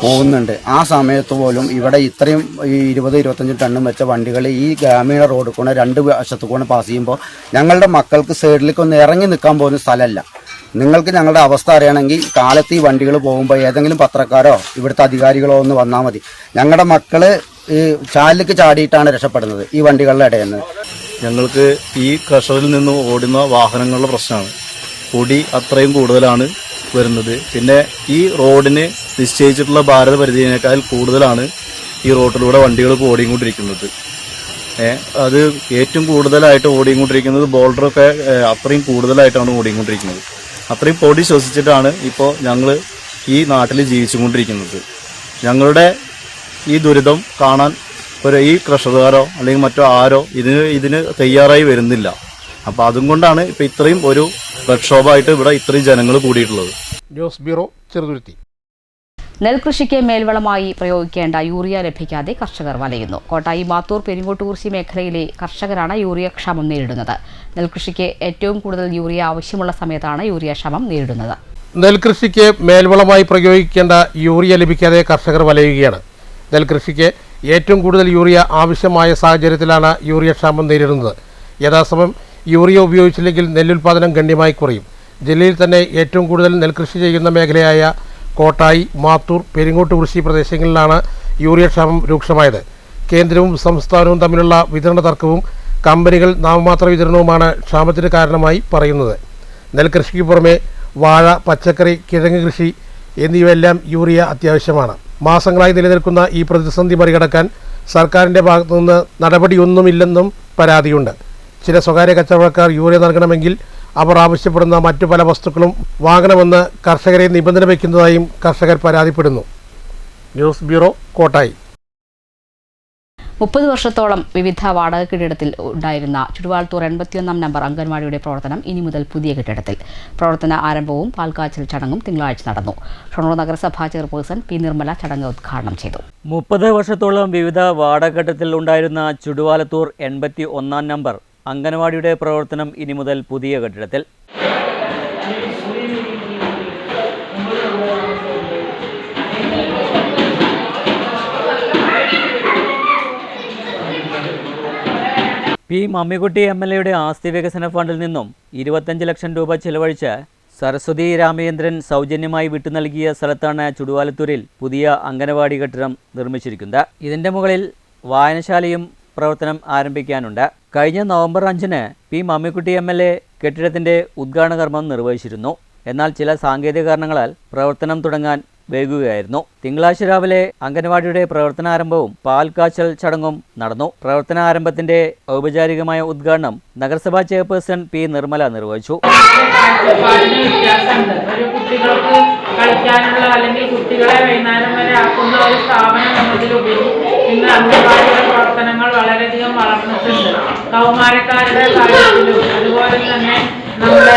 പോകുന്നുണ്ട്. ആ സമയത്ത് പോലും ഇവിടെ ഇത്രയും 20-25 ടണ്ണും വെച്ച വണ്ടികൾ ഈ ഗ്രാമീണ റോഡ് കൂടെ 2 വശത്തു കൂടെ പാസ് ചെയ്യുമ്പോൾ ഞങ്ങളുടെ മക്കൾക്ക് സൈഡിലേക്ക് ഒന്ന് ഇറങ്ങി നിൽക്കാൻ പോകുന്ന സ്ഥലമല്ല. നിങ്ങൾക്ക് ഞങ്ങളുടെ അവസ്ഥ അറിയണമെങ്കിൽ കാലത്ത് ഈ വണ്ടികൾ പോകുമ്പോൾ ഏതെങ്കിലും പത്രക്കാരോ ഇവിടുത്തെ അധികാരികളോ ഒന്ന് വന്നാൽ മതി. ഞങ്ങളുടെ മക്കൾ ഈ ചാലിലേക്ക് ചാടിയിട്ടാണ് രക്ഷപ്പെടുന്നത് ഈ വണ്ടികളുടെ ഇടയിൽ നിന്ന്. ഞങ്ങൾക്ക് ഈ ക്രഷറിൽ നിന്ന് ഓടുന്ന വാഹനങ്ങളുടെ പ്രശ്നമാണ്. പൊടി അത്രയും കൂടുതലാണ് വരുന്നത്. പിന്നെ ഈ റോഡിന് നിശ്ചയിച്ചിട്ടുള്ള ഭാരത പരിധിയേക്കാൾ കൂടുതലാണ് ഈ റോഡിലൂടെ വണ്ടികൾ ഓടിക്കൊണ്ടിരിക്കുന്നത്. അത് ഏറ്റവും കൂടുതലായിട്ട് ഓടിക്കൊണ്ടിരിക്കുന്നത് ബോൾഡറൊക്കെ അത്രയും കൂടുതലായിട്ടാണ് ഓടിക്കൊണ്ടിരിക്കുന്നത്. അത്രയും പൊടി ശ്വസിച്ചിട്ടാണ് ഇപ്പോൾ ഞങ്ങൾ ഈ നാട്ടിൽ ജീവിച്ചുകൊണ്ടിരിക്കുന്നത്. ഞങ്ങളുടെ ഈ ദുരിതം കാണാൻ ഈ ക്രഷറുകാരോ അല്ലെങ്കിൽ മറ്റോ ആരോ ഇതിന് തയ്യാറായി വരുന്നില്ല. അപ്പോൾ അതും കൊണ്ടാണ് ഇപ്പോൾ ഇത്രയും ഒരു പ്രക്ഷോഭമായിട്ട് ഇവിടെ ഇത്രയും ജനങ്ങൾ കൂടിയിട്ടുള്ളത്. News bureau, Cheruthuruthy. നെൽകൃഷിക്ക് മേൽവളമായി പ്രയോഗിക്കേണ്ട യൂറിയ ലഭിക്കാതെ കർഷകർ വലയുന്നു. കോട്ടായി മാത്തൂർ പെരിങ്ങോട്ടുകുറിശി മേഖലയിലെ കർഷകരാണ് യൂറിയ ക്ഷാമം നേരിടുന്നത്. നെൽകൃഷിക്ക് ഏറ്റവും കൂടുതൽ യൂറിയ ആവശ്യമുള്ള സമയത്താണ് യൂറിയ ക്ഷാമം നേരിടുന്നത്. നെൽകൃഷിക്ക് മേൽവളമായി പ്രയോഗിക്കേണ്ട യൂറിയ ലഭിക്കാതെ കർഷകർ വലയുകയാണ്. നെൽകൃഷിക്ക് ഏറ്റവും കൂടുതൽ യൂറിയ ആവശ്യമായ സാഹചര്യത്തിലാണ് യൂറിയ ക്ഷാമം നേരിടുന്നത്. യഥാസമയം യൂറിയ ഉപയോഗിച്ചില്ലെങ്കിൽ നെല്ലുൽപാദനം ഗണ്യമായി കുറയും. ജില്ലയിൽ തന്നെ ഏറ്റവും കൂടുതൽ നെൽകൃഷി ചെയ്യുന്ന മേഖലയായ കോട്ടായി, മാത്തൂർ, പെരിങ്ങോട്ടുകുറിശി പ്രദേശങ്ങളിലാണ് യൂറിയ ക്ഷാമം രൂക്ഷമായത്. കേന്ദ്രവും സംസ്ഥാനവും തമ്മിലുള്ള വിതരണ തർക്കവും കമ്പനികൾ നാമമാത്ര വിതരണവുമാണ് ക്ഷാമത്തിന് കാരണമായി പറയുന്നത്. നെൽകൃഷിക്ക് പുറമെ വാഴ, പച്ചക്കറി, കിഴങ്ങ് കൃഷി എന്നിവയെല്ലാം യൂറിയ അത്യാവശ്യമാണ്. മാസങ്ങളായി നിലനിൽക്കുന്ന ഈ പ്രതിസന്ധി മറികടക്കാൻ സർക്കാരിൻ്റെ ഭാഗത്തുനിന്ന് നടപടിയൊന്നുമില്ലെന്നും പരാതിയുണ്ട്. ചില സ്വകാര്യ കച്ചവടക്കാർ യൂറിയ നൽകണമെങ്കിൽ അവർ ആവശ്യപ്പെടുന്ന മറ്റു പല വസ്തുക്കളും വാങ്ങണമെന്ന് കർഷകരെ നിബന്ധന വയ്ക്കുന്നതായും കർഷകർ പരാതിപ്പെടുന്നു. News bureau, Kottayi. 30 വർഷത്തോളം വിവിധ വാടക കെട്ടിടത്തിൽ ഉണ്ടായിരുന്ന ചുടുവാൾത്തൂർ 81 നമ്പർ അംഗൻവാടിയുടെ പ്രവർത്തനം ഇനി മുതൽ പുതിയ കെട്ടിടത്തിൽ. പ്രവർത്തന ആരംഭവും പാൽക്കാച്ചൽ ചടങ്ങും തിങ്കളാഴ്ച നടന്നു. ഷൊർണൂർ നഗരസഭാ ചെയർപേഴ്സൺ പി നിർമ്മല ചടങ്ങ് ഉദ്ഘാടനം ചെയ്തു. 30 വർഷത്തോളം വിവിധ വാടക കെട്ടിടത്തിൽ ഉണ്ടായിരുന്ന ചുടുവാലത്തൂർ 81 നമ്പർ അംഗൻവാടിയുടെ പ്രവർത്തനം ഇനി മുതൽ പുതിയ കെട്ടിടത്തിൽ. പി മമ്മിക്കുട്ടി MLAയുടെ ആസ്തി വികസന ഫണ്ടിൽ നിന്നും 25 ലക്ഷം രൂപ ചെലവഴിച്ച് സരസ്വതി രാമചന്ദ്രൻ സൗജന്യമായി വിട്ടു നൽകിയ സ്ഥലത്താണ് ചുടുവാലത്തൂരിൽ പുതിയ അംഗനവാടി കെട്ടിടം നിർമ്മിച്ചിരിക്കുന്നത്. ഇതിൻ്റെ മുകളിൽ വായനശാലയും പ്രവർത്തനം ആരംഭിക്കാനുണ്ട്. കഴിഞ്ഞ നവംബർ 5-ന് പി മമ്മിക്കുട്ടി MLA കെട്ടിടത്തിൻ്റെ ഉദ്ഘാടന കർമ്മം നിർവഹിച്ചിരുന്നു. എന്നാൽ ചില സാങ്കേതിക കാരണങ്ങളാൽ പ്രവർത്തനം തുടങ്ങാൻ വൈകുകയായിരുന്നു. തിങ്കളാഴ്ച രാവിലെ അംഗനവാടിയുടെ പ്രവർത്തനാരംഭവും പാൽക്കാച്ചൽ ചടങ്ങും നടന്നു. പ്രവർത്തനാരംഭത്തിന്റെ ഔപചാരികമായ ഉദ്ഘാടനം നഗരസഭാ ചെയർപേഴ്സൺ പി നിർമ്മല നിർവഹിച്ചു. ഒരു കുട്ടികൾക്ക് കളിക്കാനുള്ള അല്ലെങ്കിൽ കുട്ടികളെ വൈകുന്നേരം വരെ ആക്കുന്ന ഒരു സ്ഥാപനം എന്നതിലുപരി ഇന്ന് അംഗനവാടിയുടെ പ്രവർത്തനങ്ങൾ വളരെയധികം വളർന്നിട്ടുണ്ട്. കൗമാരക്കാരുടെ കാര്യത്തിലും അതുപോലെ തന്നെ നമ്മുടെ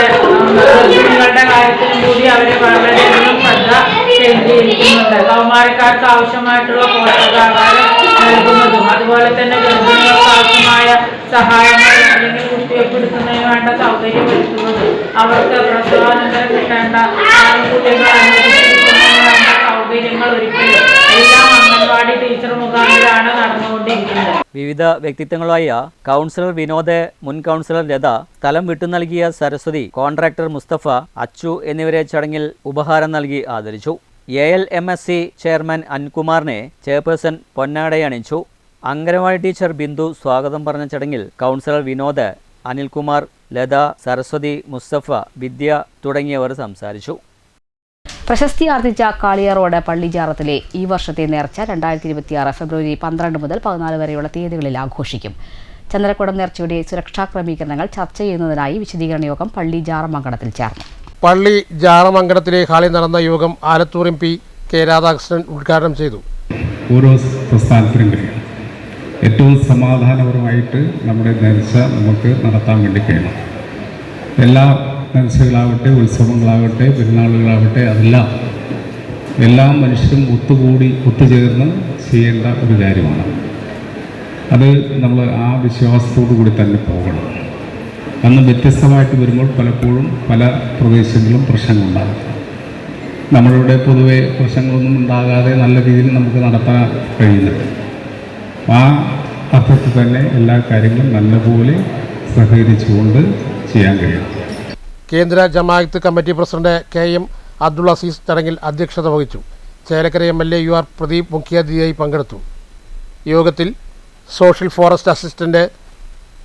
ഗർഭിണികളുടെ കാര്യത്തിലും കൂടി അവരെ വളരെയധികം ശ്രദ്ധ കേന്ദ്രീകരിക്കുന്നുണ്ട്. കൗമാരക്കാർക്ക് ആവശ്യമായിട്ടുള്ള പോഷകാഹാരം നൽകുന്നതും അതുപോലെ തന്നെ ഗർഭിണികൾക്ക് ആവശ്യമായ സഹായങ്ങൾ അല്ലെങ്കിൽ കുത്തിവെപ്പെടുത്തുന്നതിന് വേണ്ട സൗകര്യം ഒരുക്കുന്നതും അവർക്ക് പ്രസവാനന്തരം കിട്ടേണ്ട ആനുകൂല്യങ്ങൾ അനുവദിച്ചിരിക്കുന്നതിന് വേണ്ട സൗകര്യങ്ങൾ ഒരുക്കലും എല്ലാം അംഗൻവാടി ടീച്ചർ മുഖാന്തരമാണ് നടന്നുകൊണ്ടിരിക്കുന്നത്. വിവിധ വ്യക്തിത്വങ്ങളായ കൗൺസിലർ വിനോദ്, മുൻ കൗൺസിലർ ലത, സ്ഥലം വിട്ടു നൽകിയ സരസ്വതി, കോൺട്രാക്ടർ മുസ്തഫ, അച്ചു എന്നിവരെ ചടങ്ങിൽ ഉപഹാരം നൽകി ആദരിച്ചു. ALMSC ചെയർമാൻ അൻകുമാറിനെ ചെയർപേഴ്സൺ പൊന്നാടയണിച്ചു. അംഗനവാടി ടീച്ചർ ബിന്ദു സ്വാഗതം പറഞ്ഞ ചടങ്ങിൽ കൗൺസിലർ വിനോദ്, അനിൽകുമാർ, ലത, സരസ്വതി, മുസ്തഫ, വിദ്യ തുടങ്ങിയവർ സംസാരിച്ചു. പ്രശസ്തി ആർജിച്ച കാളിയാറോഡ് പള്ളിജാറത്തിലെ ഈ വർഷത്തെ നേർച്ച 2026 ഫെബ്രുവരി 12 മുതൽ 14 വരെയുള്ള തീയതികളിൽ ആഘോഷിക്കും. ചന്ദ്രക്കുടം നേർച്ചയുടെ സുരക്ഷാ ക്രമീകരണങ്ങൾ ചർച്ച ചെയ്യുന്നതിനായി വിശദീകരണ യോഗം പള്ളി ജാറമംഗലത്തിൽ ചേർന്നു. പള്ളി ജാറമംഗലത്തിലെ ഹാളിൽ നടന്ന യോഗം ആലത്തൂർ MP K രാധാകൃഷ്ണൻ ഉദ്ഘാടനം ചെയ്തു. ഓരോ പ്രസ്ഥാനത്തിനും കഴിയും ഏറ്റവും സമാധാനപരമായിട്ട് നമ്മുടെ നേർച്ച നമുക്ക് നടത്താൻ വേണ്ടി കഴിയണം. എല്ലാ നേർച്ചകളാവട്ടെ, ഉത്സവങ്ങളാവട്ടെ, പെരുന്നാളുകളാവട്ടെ, അതെല്ലാം എല്ലാ മനുഷ്യരും ഒത്തുചേർന്ന് ചെയ്യേണ്ട ഒരു കാര്യമാണ്. അത് നമ്മൾ ആ വിശ്വാസത്തോടു കൂടി തന്നെ പോകണം. അന്ന് വ്യത്യസ്തമായിട്ട് വരുമ്പോൾ പലപ്പോഴും പല പ്രദേശങ്ങളിലും പ്രശ്നങ്ങളുണ്ടാകും. നമ്മളിവിടെ പൊതുവെ പ്രശ്നങ്ങളൊന്നും ഉണ്ടാകാതെ നല്ല രീതിയിൽ നമുക്ക് നടത്താൻ കഴിയുന്നുണ്ട്. ആ അർത്ഥത്തിൽ തന്നെ എല്ലാ കാര്യങ്ങളും നല്ലപോലെ സഹകരിച്ചുകൊണ്ട് ചെയ്യാൻ കഴിയും. കേന്ദ്ര Jamaat committee president KM Abdul Azeez ചടങ്ങിൽ അധ്യക്ഷത വഹിച്ചു. ചേലക്കര MLA UR പ്രദീപ് മുഖ്യാതിഥിയായി പങ്കെടുത്തു. യോഗത്തിൽ social forest assistant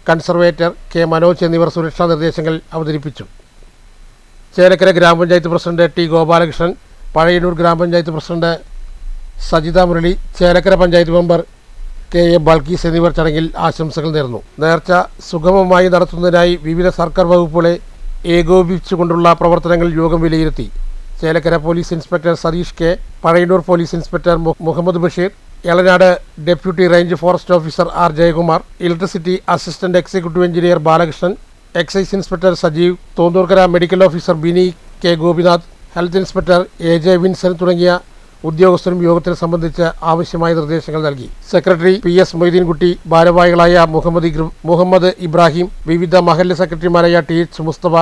conservator K Manoj എന്നിവർ സുരക്ഷാ നിർദ്ദേശങ്ങൾ അവതരിപ്പിച്ചു. ചേലക്കര ഗ്രാമപഞ്ചായത്ത് പ്രസിഡന്റ് T ഗോപാലകൃഷ്ണൻ, പഴയന്നൂർ ഗ്രാമപഞ്ചായത്ത് president Sajitha Murali, Chelakkara panchayat member KA Balkees എന്നിവർ ചടങ്ങിൽ ആശംസകൾ നേർന്നു. നേർച്ച സുഗമമായി നടത്തുന്നതിനായി വിവിധ സർക്കാർ വകുപ്പുകളെ ഏകോപിപ്പിച്ചുകൊണ്ടുള്ള പ്രവർത്തനങ്ങൾ യോഗം വിലയിരുത്തി. Chelakkara police inspector Satheesh K, Pazhayannur police inspector Muhammad Basheer, Elanad deputy range forest officer R Jayakumar, electricity assistant executive engineer Balakrishnan, excise inspector Sajeev, Thonnurkara medical officer Bini K Gopinath, health inspector AJ Vinson തുടങ്ങിയ ഉദ്യോഗസ്ഥരും യോഗത്തിൽ സംബന്ധിച്ച് ആവശ്യമായ നിർദ്ദേശങ്ങൾ നൽകി. സെക്രട്ടറി PS മൊയ്തീൻകുട്ടി, ഭാരവാഹികളായ മുഹമ്മദ് ഇബ്രാഹിം, വിവിധ മഹല്ല് സെക്രട്ടറിമാരായ TH Mustafa,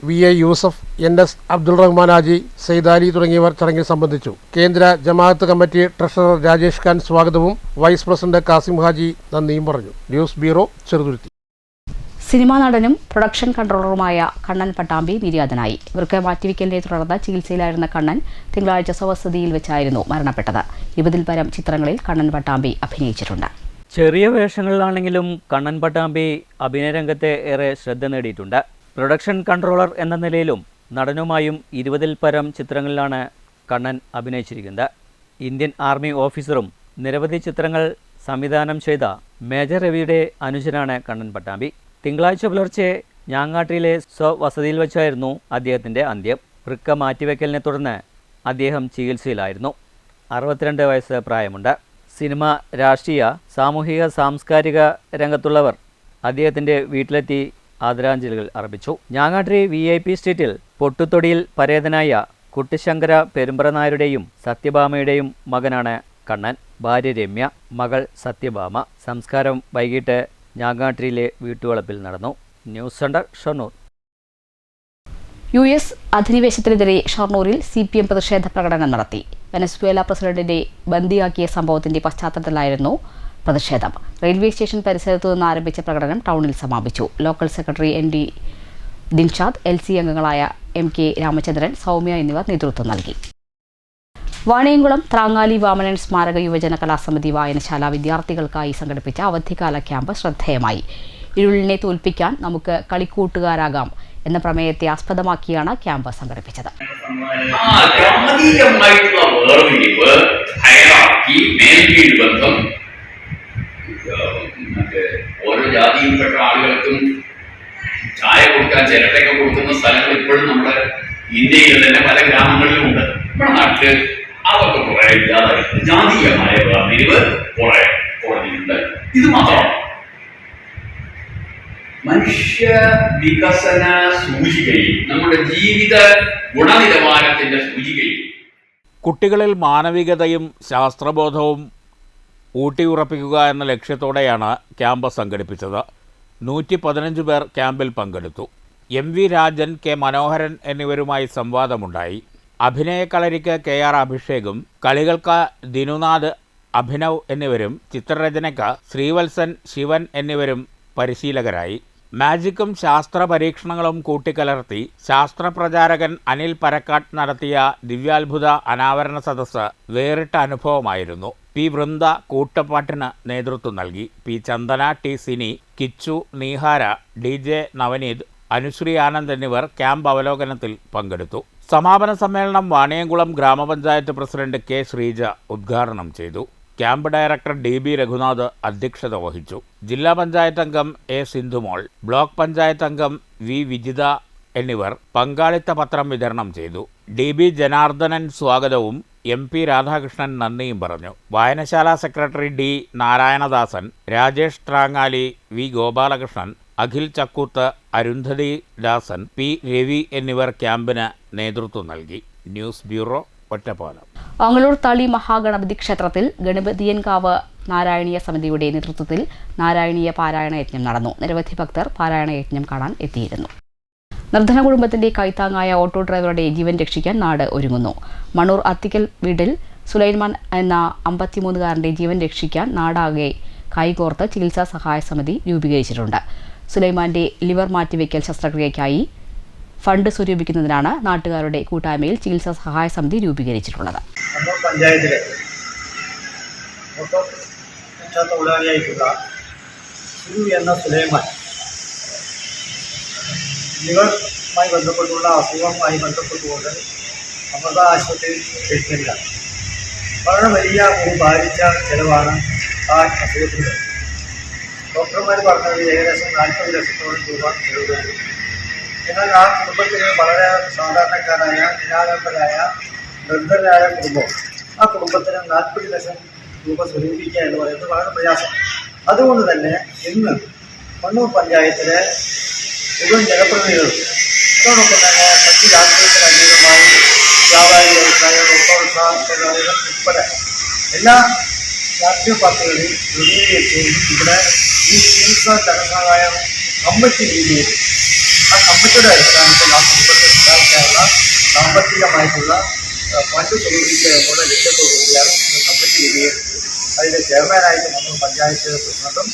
VA Yusuf, NS Abdul Rahman Haji, Syed Ali തുടങ്ങിയവർ ചടങ്ങിൽ സംബന്ധിച്ചു. കേന്ദ്ര ജമാഅത്ത് കമ്മിറ്റി ട്രഷറർ രാജേഷ് ഖാൻ സ്വാഗതവും വൈസ് പ്രസിഡന്റ് കാസിം ഹാജി നന്ദിയും പറഞ്ഞു. News bureau, Cheruthuruthy. സിനിമാ നടനും പ്രൊഡക്ഷൻ കൺട്രോളറുമായ കണ്ണൻ പട്ടാമ്പി നിര്യാതനായി. ഇവർക്ക് മാറ്റിവെക്കലിനെ തുടർന്ന് ചികിത്സയിലായിരുന്ന കണ്ണൻ തിങ്കളാഴ്ച സ്വവസതിയിൽ വെച്ചായിരുന്നു മരണപ്പെട്ടത്. 20-ൽ പരം ചിത്രങ്ങളിൽ കണ്ണൻ പട്ടാമ്പി അഭിനയിച്ചിട്ടുണ്ട്. ചെറിയ വേഷങ്ങളിലാണെങ്കിലും കണ്ണൻ പട്ടാമ്പി അഭിനയരംഗത്തെ ഏറെ ശ്രദ്ധ നേടിയിട്ടുണ്ട്. പ്രൊഡക്ഷൻ കൺട്രോളർ എന്ന നിലയിലും നടനുമായും 20-ൽ പരം ചിത്രങ്ങളിലാണ് കണ്ണൻ അഭിനയിച്ചിരിക്കുന്നത്. ഇന്ത്യൻ ആർമി ഓഫീസറും നിരവധി ചിത്രങ്ങൾ സംവിധാനം ചെയ്ത മേജർ രവിയുടെ അനുജനാണ് കണ്ണൻ പട്ടാമ്പി. തിങ്കളാഴ്ച പുലർച്ചെ ഞാങ്ങാട്ടിയിലെ സ്വവസതിയിൽ വെച്ചായിരുന്നു അദ്ദേഹത്തിൻ്റെ അന്ത്യം. വൃക്ക മാറ്റിവെക്കലിനെ തുടർന്ന് അദ്ദേഹം ചികിത്സയിലായിരുന്നു. 62 വയസ്സ് പ്രായമുണ്ട്. സിനിമ, രാഷ്ട്രീയ, സാമൂഹിക സാംസ്കാരിക രംഗത്തുള്ളവർ അദ്ദേഹത്തിൻ്റെ വീട്ടിലെത്തി ആദരാഞ്ജലികൾ അർപ്പിച്ചു. ഞാങ്ങാട്ടിരി VIP സ്ട്രീറ്റിൽ പൊട്ടുത്തൊടിയിൽ പരേതനായ കുട്ടിശങ്കര പെരുമ്പറ നായരുടെയും സത്യഭാമയുടെയും മകനാണ് കണ്ണൻ. ഭാര്യ രമ്യ, മകൾ സത്യഭാമ. സംസ്കാരം വൈകിട്ട് ഞാങ്ങാട്ടിരിയിലെ വീട്ടുവളപ്പിൽ നടന്നു. News centre, Shoranur. US അധിനിവേശത്തിനെതിരെ ഷൊർണൂരിൽ CPM പ്രതിഷേധ പ്രകടനം നടത്തി. വെനസ്വേല പ്രസിഡന്റിനെ ബന്ദിയാക്കിയ സംഭവത്തിന്റെ പശ്ചാത്തലത്തിലായിരുന്നു പ്രതിഷേധം. റെയിൽവേ സ്റ്റേഷൻ പരിസരത്തു നിന്ന് ആരംഭിച്ച പ്രകടനം ടൗണിൽ സമാപിച്ചു. Local secretary ND Dinshad, LC അംഗങ്ങളായ MK രാമചന്ദ്രൻ, സൗമ്യ എന്നിവർ നേതൃത്വം നൽകി. വാണിയംകുളം ത്രാങ്ങാലി വാമനൻ സ്മാരക യുവജന കലാസമിതി വായനശാല വിദ്യാർത്ഥികൾക്കായി സംഘടിപ്പിച്ച അവധിക്കാല ക്യാമ്പ് ശ്രദ്ധേയമായി. ഇരുളിനെ തോൽപ്പിക്കാൻ നമുക്ക് കളിക്കൂട്ടുകാരാകാം എന്ന പ്രമേയത്തെ ആസ്പദമാക്കിയാണ് ക്യാമ്പ് സംഘടിപ്പിച്ചത്. ഓരോ ജാതിയിൽപ്പെട്ട ആളുകൾക്കും ചായ കൊടുക്കാൻ ചിരട്ടയൊക്കെ കൊടുക്കുന്ന സ്ഥലങ്ങൾ ഇപ്പോഴും നമ്മുടെ ഇന്ത്യയിൽ തന്നെ പല ഗ്രാമങ്ങളിലും ഉണ്ട്. നമ്മുടെ നാട്ടില് അതൊക്കെ കുറെ ഇല്ലാതായിട്ട് ജാതീയമായ വേർതിരിവ് കുറെ കുറഞ്ഞിട്ടുണ്ട്. ഇത് മാത്രമാണ് മനുഷ്യ വികസന സൂചികയിൽ, നമ്മുടെ ജീവിത ഗുണനിലവാരത്തിന്റെ സൂചികയിൽ കുട്ടികളിൽ മാനവികതയും ശാസ്ത്രബോധവും ഊട്ടിയുറപ്പിക്കുക എന്ന ലക്ഷ്യത്തോടെയാണ് ക്യാമ്പ് സംഘടിപ്പിച്ചത്. 115 പേർ ക്യാമ്പിൽ പങ്കെടുത്തു. MV രാജൻ, K മനോഹരൻ എന്നിവരുമായി സംവാദമുണ്ടായി. അഭിനയക്കളരിക്ക് KR അഭിഷേകും, കളികൾക്ക് ദിനുനാഥ്, അഭിനവ് എന്നിവരും, ചിത്രരചനയ്ക്ക് ശ്രീവത്സൻ, ശിവൻ എന്നിവരും പരിശീലകരായി. മാജിക്കും ശാസ്ത്ര പരീക്ഷണങ്ങളും കൂട്ടിക്കലർത്തി ശാസ്ത്രപ്രചാരകൻ അനിൽ പരക്കാട്ട് നടത്തിയ ദിവ്യാത്ഭുത അനാവരണ സദസ്സ് വേറിട്ട അനുഭവമായിരുന്നു. P വൃന്ദ കൂട്ടപ്പാട്ടിന് നേതൃത്വം നൽകി. P ചന്ദന, T സിനി, കിച്ചു, നീഹാര, DJ നവനീത്, അനുശ്രീ ആനന്ദ് എന്നിവർ ക്യാമ്പ് അവലോകനത്തിൽ പങ്കെടുത്തു. സമാപന സമ്മേളനം വാണിയംകുളം ഗ്രാമപഞ്ചായത്ത് പ്രസിഡന്റ് K ശ്രീജ ഉദ്ഘാടനം ചെയ്തു. ക്യാമ്പ് ഡയറക്ടർ DB രഘുനാഥ് അധ്യക്ഷത വഹിച്ചു. ജില്ലാ പഞ്ചായത്ത് അംഗം A സിന്ധുമോൾ, ബ്ലോക്ക് പഞ്ചായത്ത് അംഗം V വിജിത എന്നിവർ പങ്കാളിത്ത പത്രം വിതരണം ചെയ്തു. DB ജനാർദ്ദനൻ സ്വാഗതവും MP രാധാകൃഷ്ണൻ നന്ദിയും പറഞ്ഞു. വായനശാല secretary D Narayanadasan, Rajesh Thrangali, V Gopalakrishnan, Akhil Chakkuth, Arundhathi Dasan, P Ravi എന്നിവർ ക്യാമ്പിന് നേതൃത്വം നൽകി. News bureau, Ottapalam. ഓങ്ങല്ലൂർ തളി മഹാഗണപതി ക്ഷേത്രത്തിൽ ഗണപതിയൻകാവ് നാരായണീയ സമിതിയുടെ നേതൃത്വത്തിൽ നാരായണീയ പാരായണ യജ്ഞം നടന്നു. നിരവധി ഭക്തർ പാരായണ യജ്ഞം കാണാൻ എത്തിയിരുന്നു. നിർധന കുടുംബത്തിന്റെ കൈത്താങ്ങായ ഓട്ടോ ഡ്രൈവറുടെ ജീവൻ രക്ഷിക്കാൻ നാട് ഒരുങ്ങുന്നു. മണ്ണൂർ അത്തിക്കൽ വീട്ടിൽ സുലൈമാൻ എന്ന 53-കാരന്റെ ജീവൻ രക്ഷിക്കാൻ നാടാകെ കൈകോർത്ത് ചികിത്സാ സഹായ സമിതി രൂപീകരിച്ചിട്ടുണ്ട്. സുലൈമാന്റെ ലിവർ മാറ്റിവെക്കൽ ശസ്ത്രക്രിയയ്ക്കായി ഫണ്ട് സ്വരൂപിക്കുന്നതിനാണ് നാട്ടുകാരുടെ കൂട്ടായ്മയിൽ ചികിത്സാ സഹായ സമിതി രൂപീകരിച്ചിട്ടുള്ളത്. പഞ്ചായത്തിലെ ഓട്ടോ റിക്ഷാ തൊഴിലാളിയായിട്ടുള്ള എന്ന സുലൈമാൻ ലിവറുമായി ബന്ധപ്പെട്ടുള്ള അസുഖവുമായി ബന്ധപ്പെട്ടുകൊണ്ട് അമൃത ആശുപത്രിയിൽ ട്രീറ്റ്മെൻറ്റിലാണ്. വളരെ വലിയ ഒരു ഭാരിച്ച ചിലവാണ് ആ അസുഖത്തിന്. ഡോക്ടർമാർ പറഞ്ഞത് ഏകദേശം 40 ലക്ഷത്തോളം രൂപ ചിലവ് വരും. എന്നാൽ ആ കുടുംബത്തിന് വളരെ സാധാരണക്കാരായ നിരാലംബരായ നിർദ്ധരായ കുടുംബം, ആ കുടുംബത്തിന് 40 ലക്ഷം രൂപ സ്വരൂപിക്കുക എന്ന് പറയുന്നത് വളരെ പ്രയാസം. അതുകൊണ്ട് തന്നെ ഇന്ന് മണ്ണൂർ പഞ്ചായത്തിലെ മുഴുവൻ ജനപ്രതിനിധികളും അതോടൊപ്പം തന്നെ മറ്റ് രാഷ്ട്രീയത്തിന് അതീതമായി വ്യാപാരി വ്യവസായികൾ, ഓട്ടോറിക്ഷ തൊഴിലാളികൾ ഉൾപ്പെടെ എല്ലാ രാഷ്ട്രീയ പാർട്ടികളെയും രൂപീകരിച്ചുകൊണ്ട് ഇവിടെ ഈ ചികിത്സാ ധനസഹായം കമ്മിറ്റി രീതിയിൽ ആ കമ്മിറ്റിയുടെ അടിസ്ഥാനത്തിൽ ആ കുടുംബത്തെ സഹായിക്കാനുള്ള സാമ്പത്തികമായിട്ടുള്ള ഫണ്ട് സ്വരൂപിക്കുക എന്നുള്ള ലക്ഷ്യത്തോടുകൂടിയാണ് കമ്മിറ്റി രൂപീകരിച്ചത്. അതിൻ്റെ ചെയർമാനായിട്ട് മണ്ണൂർ പഞ്ചായത്ത് പ്രസിഡന്റും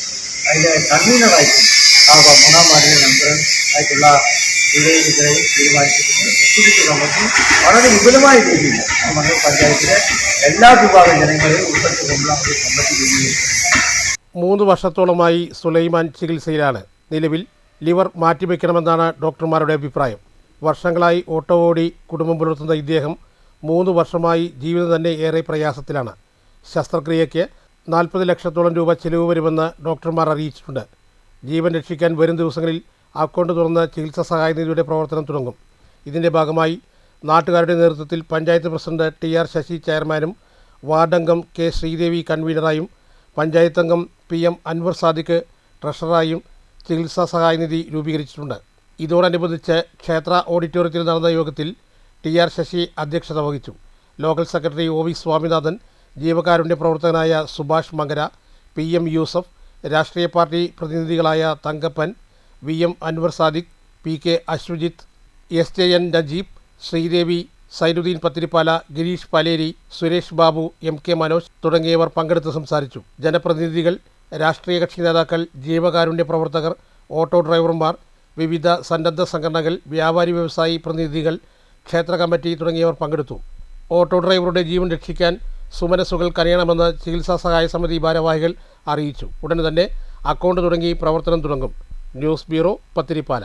അതിൻ്റെ കൺവീനറായിട്ടും ആ 3-ാം വാർഡിലെ മെമ്പർ ആയിട്ടുള്ള വിജയനെയും തീരുമാനിച്ചിട്ടുണ്ട്. എക്സിക്യൂട്ടീവ് കമ്മിറ്റി വളരെ വിപുലമായ രീതിയിൽ മണ്ണൂർ പഞ്ചായത്തിലെ എല്ലാ വിഭാഗം ജനങ്ങളെയും ഉൾപ്പെടുത്തിക്കൊണ്ടുള്ള ഒരു കമ്മിറ്റി രൂപീകരിച്ചത്. 3 വർഷത്തോളമായി സുലൈമാൻ ചികിത്സയിലാണ്. നിലവിൽ ലിവർ മാറ്റിവെക്കണമെന്നാണ് ഡോക്ടർമാരുടെ അഭിപ്രായം. വർഷങ്ങളായി ഓട്ടോ ഓടി കുടുംബം പുലർത്തുന്ന ഇദ്ദേഹം 3 വർഷമായി ജീവിതം തന്നെ ഏറെ പ്രയാസത്തിലാണ്. ശസ്ത്രക്രിയയ്ക്ക് 40 ലക്ഷത്തോളം രൂപ ചിലവ് വരുമെന്ന് ഡോക്ടർമാർ അറിയിച്ചിട്ടുണ്ട്. ജീവൻ രക്ഷിക്കാൻ വരും ദിവസങ്ങളിൽ അക്കൗണ്ട് തുറന്ന് ചികിത്സാ സഹായ നിധിയുടെ പ്രവർത്തനം തുടങ്ങും. ഇതിൻ്റെ ഭാഗമായി നാട്ടുകാരുടെ നേതൃത്വത്തിൽ പഞ്ചായത്ത് പ്രസിഡന്റ് TR ശശി ചെയർമാനും വാർഡംഗം K ശ്രീദേവി കൺവീനറായും പഞ്ചായത്ത് അംഗം PM അൻവർ സാദിഖ് ട്രഷററായും ചികിത്സാ സഹായ നിധി രൂപീകരിച്ചിട്ടുണ്ട്. ഇതോടനുബന്ധിച്ച് ക്ഷേത്ര ഓഡിറ്റോറിയത്തിൽ നടന്ന യോഗത്തിൽ TR ശശി അധ്യക്ഷത വഹിച്ചു. ലോക്കൽ സെക്രട്ടറി OV സ്വാമിനാഥൻ, ജീവകാരുണ്യ പ്രവർത്തകനായ സുഭാഷ് മങ്കര, PM യൂസഫ്, രാഷ്ട്രീയ പാർട്ടി പ്രതിനിധികളായ Thankappan, VM Anwar Sadiq, PK Aswajith, SJN Najeeb, Sreedevi, Sainuddin Pathirippala, Girish Paleri, Suresh Babu, MK Manoj തുടങ്ങിയവർ പങ്കെടുത്ത് സംസാരിച്ചു. ജനപ്രതിനിധികൾ, രാഷ്ട്രീയ കക്ഷി നേതാക്കൾ, ജീവകാരുണ്യ പ്രവർത്തകർ, ഓട്ടോ ഡ്രൈവർമാർ, വിവിധ സന്നദ്ധ സംഘടനകൾ, വ്യാപാരി വ്യവസായി പ്രതിനിധികൾ, ക്ഷേത്ര കമ്മിറ്റി തുടങ്ങിയവർ പങ്കെടുത്തു. ഓട്ടോ ഡ്രൈവറുടെ ജീവൻ രക്ഷിക്കാൻ സുമനസ്സുകൾ കനിയണമെന്ന് ചികിത്സാ സഹായ സമിതി ഭാരവാഹികൾ അറിയിച്ചു. ഉടനെ തന്നെ അക്കൗണ്ട് തുടങ്ങി പ്രവർത്തനം തുടങ്ങും. News bureau, Pathiripala.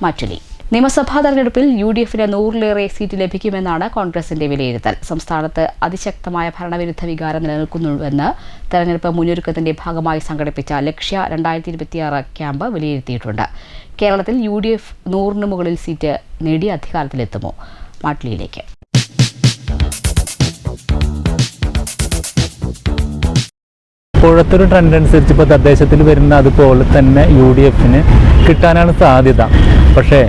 മാറ്റുലി നിയമസഭാ തെരഞ്ഞെടുപ്പിൽ UDFന് 100-ലേറെ സീറ്റ് ലഭിക്കുമെന്നാണ് കോൺഗ്രസിന്റെ വിലയിരുത്തൽ. സംസ്ഥാനത്ത് അതിശക്തമായ ഭരണവിരുദ്ധ വികാരം നിലനിൽക്കുന്നുവെന്ന് തെരഞ്ഞെടുപ്പ് മുന്നൊരുക്കത്തിന്റെ ഭാഗമായി സംഘടിപ്പിച്ച ലക്ഷ്യ 2026 ക്യാമ്പ് വിലയിരുത്തിയിട്ടുണ്ട്. കേരളത്തിൽ UDF 100-ന് മുകളിൽ സീറ്റ് നേടി അധികാരത്തിലെത്തുമോ? മാറ്റുലിയിലേക്ക്. ഇപ്പോഴത്തെ ഒരു ട്രെൻഡ് അനുസരിച്ച് ഇപ്പോൾ തദ്ദേശത്തിൽ വരുന്ന അതുപോലെ തന്നെ UDFന് കിട്ടാനാണ് സാധ്യത. പക്ഷേ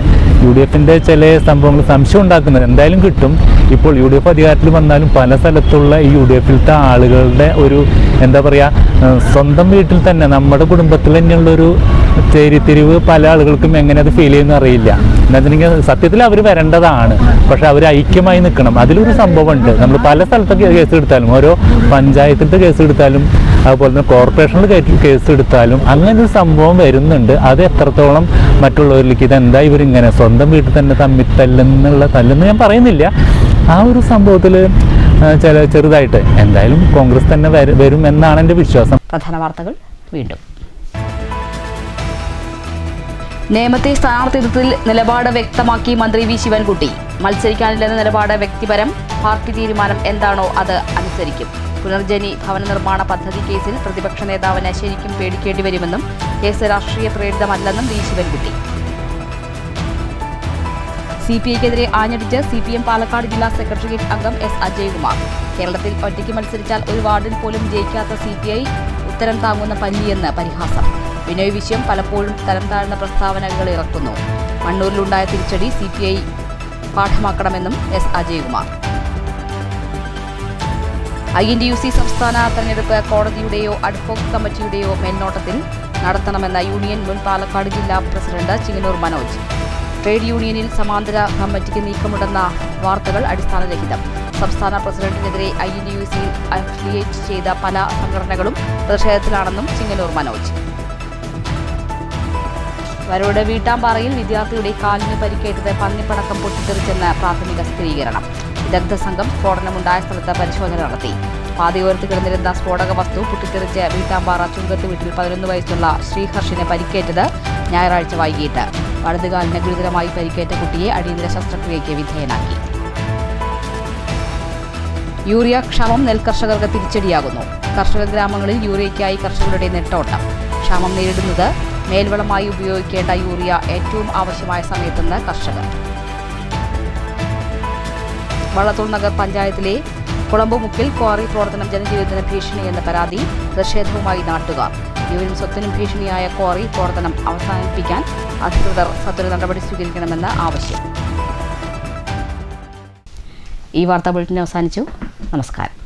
UDFിൻ്റെ ചില സംഭവങ്ങൾ സംശയം ഉണ്ടാക്കുന്നത് എന്തായാലും കിട്ടും. ഇപ്പോൾ UDF അധികാരത്തിൽ വന്നാലും പല സ്ഥലത്തുള്ള ഈ UDFിലത്തെ ആളുകളുടെ ഒരു എന്താ പറയുക, സ്വന്തം വീട്ടിൽ തന്നെ നമ്മുടെ കുടുംബത്തിൽ തന്നെയുള്ളൊരു ചേരിത്തിരിവ് പല ആളുകൾക്കും എങ്ങനെ അത് ഫീൽ ചെയ്യുമെന്ന് അറിയില്ല. എന്താ വെച്ചിട്ടുണ്ടെങ്കിൽ സത്യത്തിൽ അവർ വരേണ്ടതാണ്, പക്ഷെ അവർ ഐക്യമായി നിൽക്കണം. അതിലൊരു സംഭവമുണ്ട്. നമ്മൾ പല സ്ഥലത്തൊക്കെ കേസ് എടുത്താലും, ഓരോ പഞ്ചായത്തിലത്തെ കേസ് എടുത്താലും, അതുപോലെ തന്നെ കോർപ്പറേഷനിൽ കേസ് എടുത്താലും അങ്ങനെ ഒരു സംഭവം വരുന്നുണ്ട്. അത് എത്രത്തോളം മറ്റുള്ളവരിലേക്ക് ഇതെന്താ ഇവരിങ്ങനെ സ്വന്തം വീട്ടിൽ തന്നെ തമ്മിൽ തല്ലെന്ന് ഞാൻ പറയുന്നില്ല. ആ ഒരു സംഭവത്തിൽ ചെറുതായിട്ട് എന്തായാലും കോൺഗ്രസ് തന്നെ വരും എന്നാണ് എൻ്റെ വിശ്വാസം. പ്രധാന വാർത്തകൾ വീണ്ടും. നേമത്തെ സ്ഥാനാർത്ഥിത്വത്തിൽ നിലപാട് വ്യക്തമാക്കി മന്ത്രി വി ശിവൻകുട്ടി. മത്സരിക്കാനില്ലെന്ന നിലപാട് വ്യക്തിപരം, പാർട്ടി തീരുമാനം എന്താണോ അത് അനുസരിക്കും. പുനർജനി ഭവന നിർമ്മാണ പദ്ധതി കേസിൽ പ്രതിപക്ഷ നേതാവിന് ശരിക്കും പേടിക്കേണ്ടി വരുമെന്നും കേസ് രാഷ്ട്രീയ പ്രേരിതമല്ലെന്നും വി ശിവൻകുട്ടി. CPIക്കെതിരെ ആഞ്ഞടിച്ച് CPM പാലക്കാട് ജില്ലാ സെക്രട്ടേറിയറ്റ് അംഗം S അജയ്കുമാർ. കേരളത്തിൽ ഒറ്റയ്ക്ക് മത്സരിച്ചാൽ ഒരു വാർഡിൽ പോലും ജയിക്കാത്ത CPI ഉത്തരം താങ്ങുന്ന പല്ലിയെന്ന് പരിഹാസം. ബിനോയ് വിശ്വം പലപ്പോഴും തരം താഴ്ന്ന പ്രസ്താവനകൾ ഇറക്കുന്നു. മണ്ണൂരിലുണ്ടായ തിരിച്ചടി CPI പാഠമാക്കണമെന്നും S അജയ്കുമാർ. INTUC സംസ്ഥാന തെരഞ്ഞെടുപ്പ് കോടതിയുടെയോ അഡ്ഹോക് കമ്മിറ്റിയുടെയോ മേൽനോട്ടത്തിൽ നടത്തണമെന്ന യൂണിയൻ മുൻ പാലക്കാട് ജില്ലാ പ്രസിഡന്റ് ചിങ്ങനൂർ മനോജ്. ട്രേഡ് യൂണിയനിൽ സമാന്തര കമ്മിറ്റിക്ക് നീക്കമുണ്ടെന്ന വാർത്തകൾ അടിസ്ഥാനരഹിതം. സംസ്ഥാന പ്രസിഡന്റിനെതിരെ INTUC അഫിലിയേറ്റ് ചെയ്ത പല സംഘടനകളും പ്രതിഷേധത്തിലാണെന്നും ചിങ്ങനൂർ മനോജ്. വരോട് വീട്ടാമ്പാറയിൽ വിദ്യാർത്ഥിയുടെ കാലിന് പരിക്കേറ്റത് പന്നിപ്പടക്കം പൊട്ടിത്തെറിച്ചെന്ന് പ്രാഥമിക സ്ഥിരീകരണം. വിദഗ്ധ സംഘം സ്ഫോടനമുണ്ടായ സ്ഥലത്ത് പരിശോധന നടത്തി. പാതയോരത്ത് കിടന്നിരുന്ന സ്ഫോടക വസ്തു പൊട്ടിത്തെറിച്ച് വീട്ടാമ്പാറ ചുങ്കത്ത് വീട്ടിൽ 11 വയസ്സുള്ള ശ്രീഹർഷിന് പരിക്കേറ്റത് ഞായറാഴ്ച വൈകിട്ട്. വലതുകാലിന് ഗുരുതരമായി പരിക്കേറ്റ കുട്ടിയെ അടിയന്തര ശസ്ത്രക്രിയയ്ക്ക് വിധേയനാക്കി. യൂറിയ ക്ഷാമം നെൽകർഷകർക്ക് തിരിച്ചടിയാകുന്നു. കർഷക ഗ്രാമങ്ങളിൽ യൂറിയയ്ക്കായി കർഷകരുടെ നെട്ടോട്ടം. ക്ഷാമം നേരിടുന്നത് മേൽവളമായി ഉപയോഗിക്കേണ്ട യൂറിയ ഏറ്റവും ആവശ്യമായ സമയത്തെന്ന് കർഷകർ. വള്ളത്തോൾ നഗർ പഞ്ചായത്തിലെ കുളമ്പുമുക്കിൽ ക്വാറി പ്രവർത്തനം ജനജീവിതത്തിന് ഭീഷണിയെന്ന പരാതി. പ്രതിഷേധവുമായി നാട്ടുകാർ. ജീവനും സ്വത്തിനും ഭീഷണിയായ ക്വാറി പ്രവർത്തനം അവസാനിപ്പിക്കാൻ അധികൃതർ സത്വര നടപടി സ്വീകരിക്കണമെന്ന് ആവശ്യം. ഈ വാർത്താ ബുള്ളറ്റിൻ അവസാനിച്ചു. നമസ്കാരം.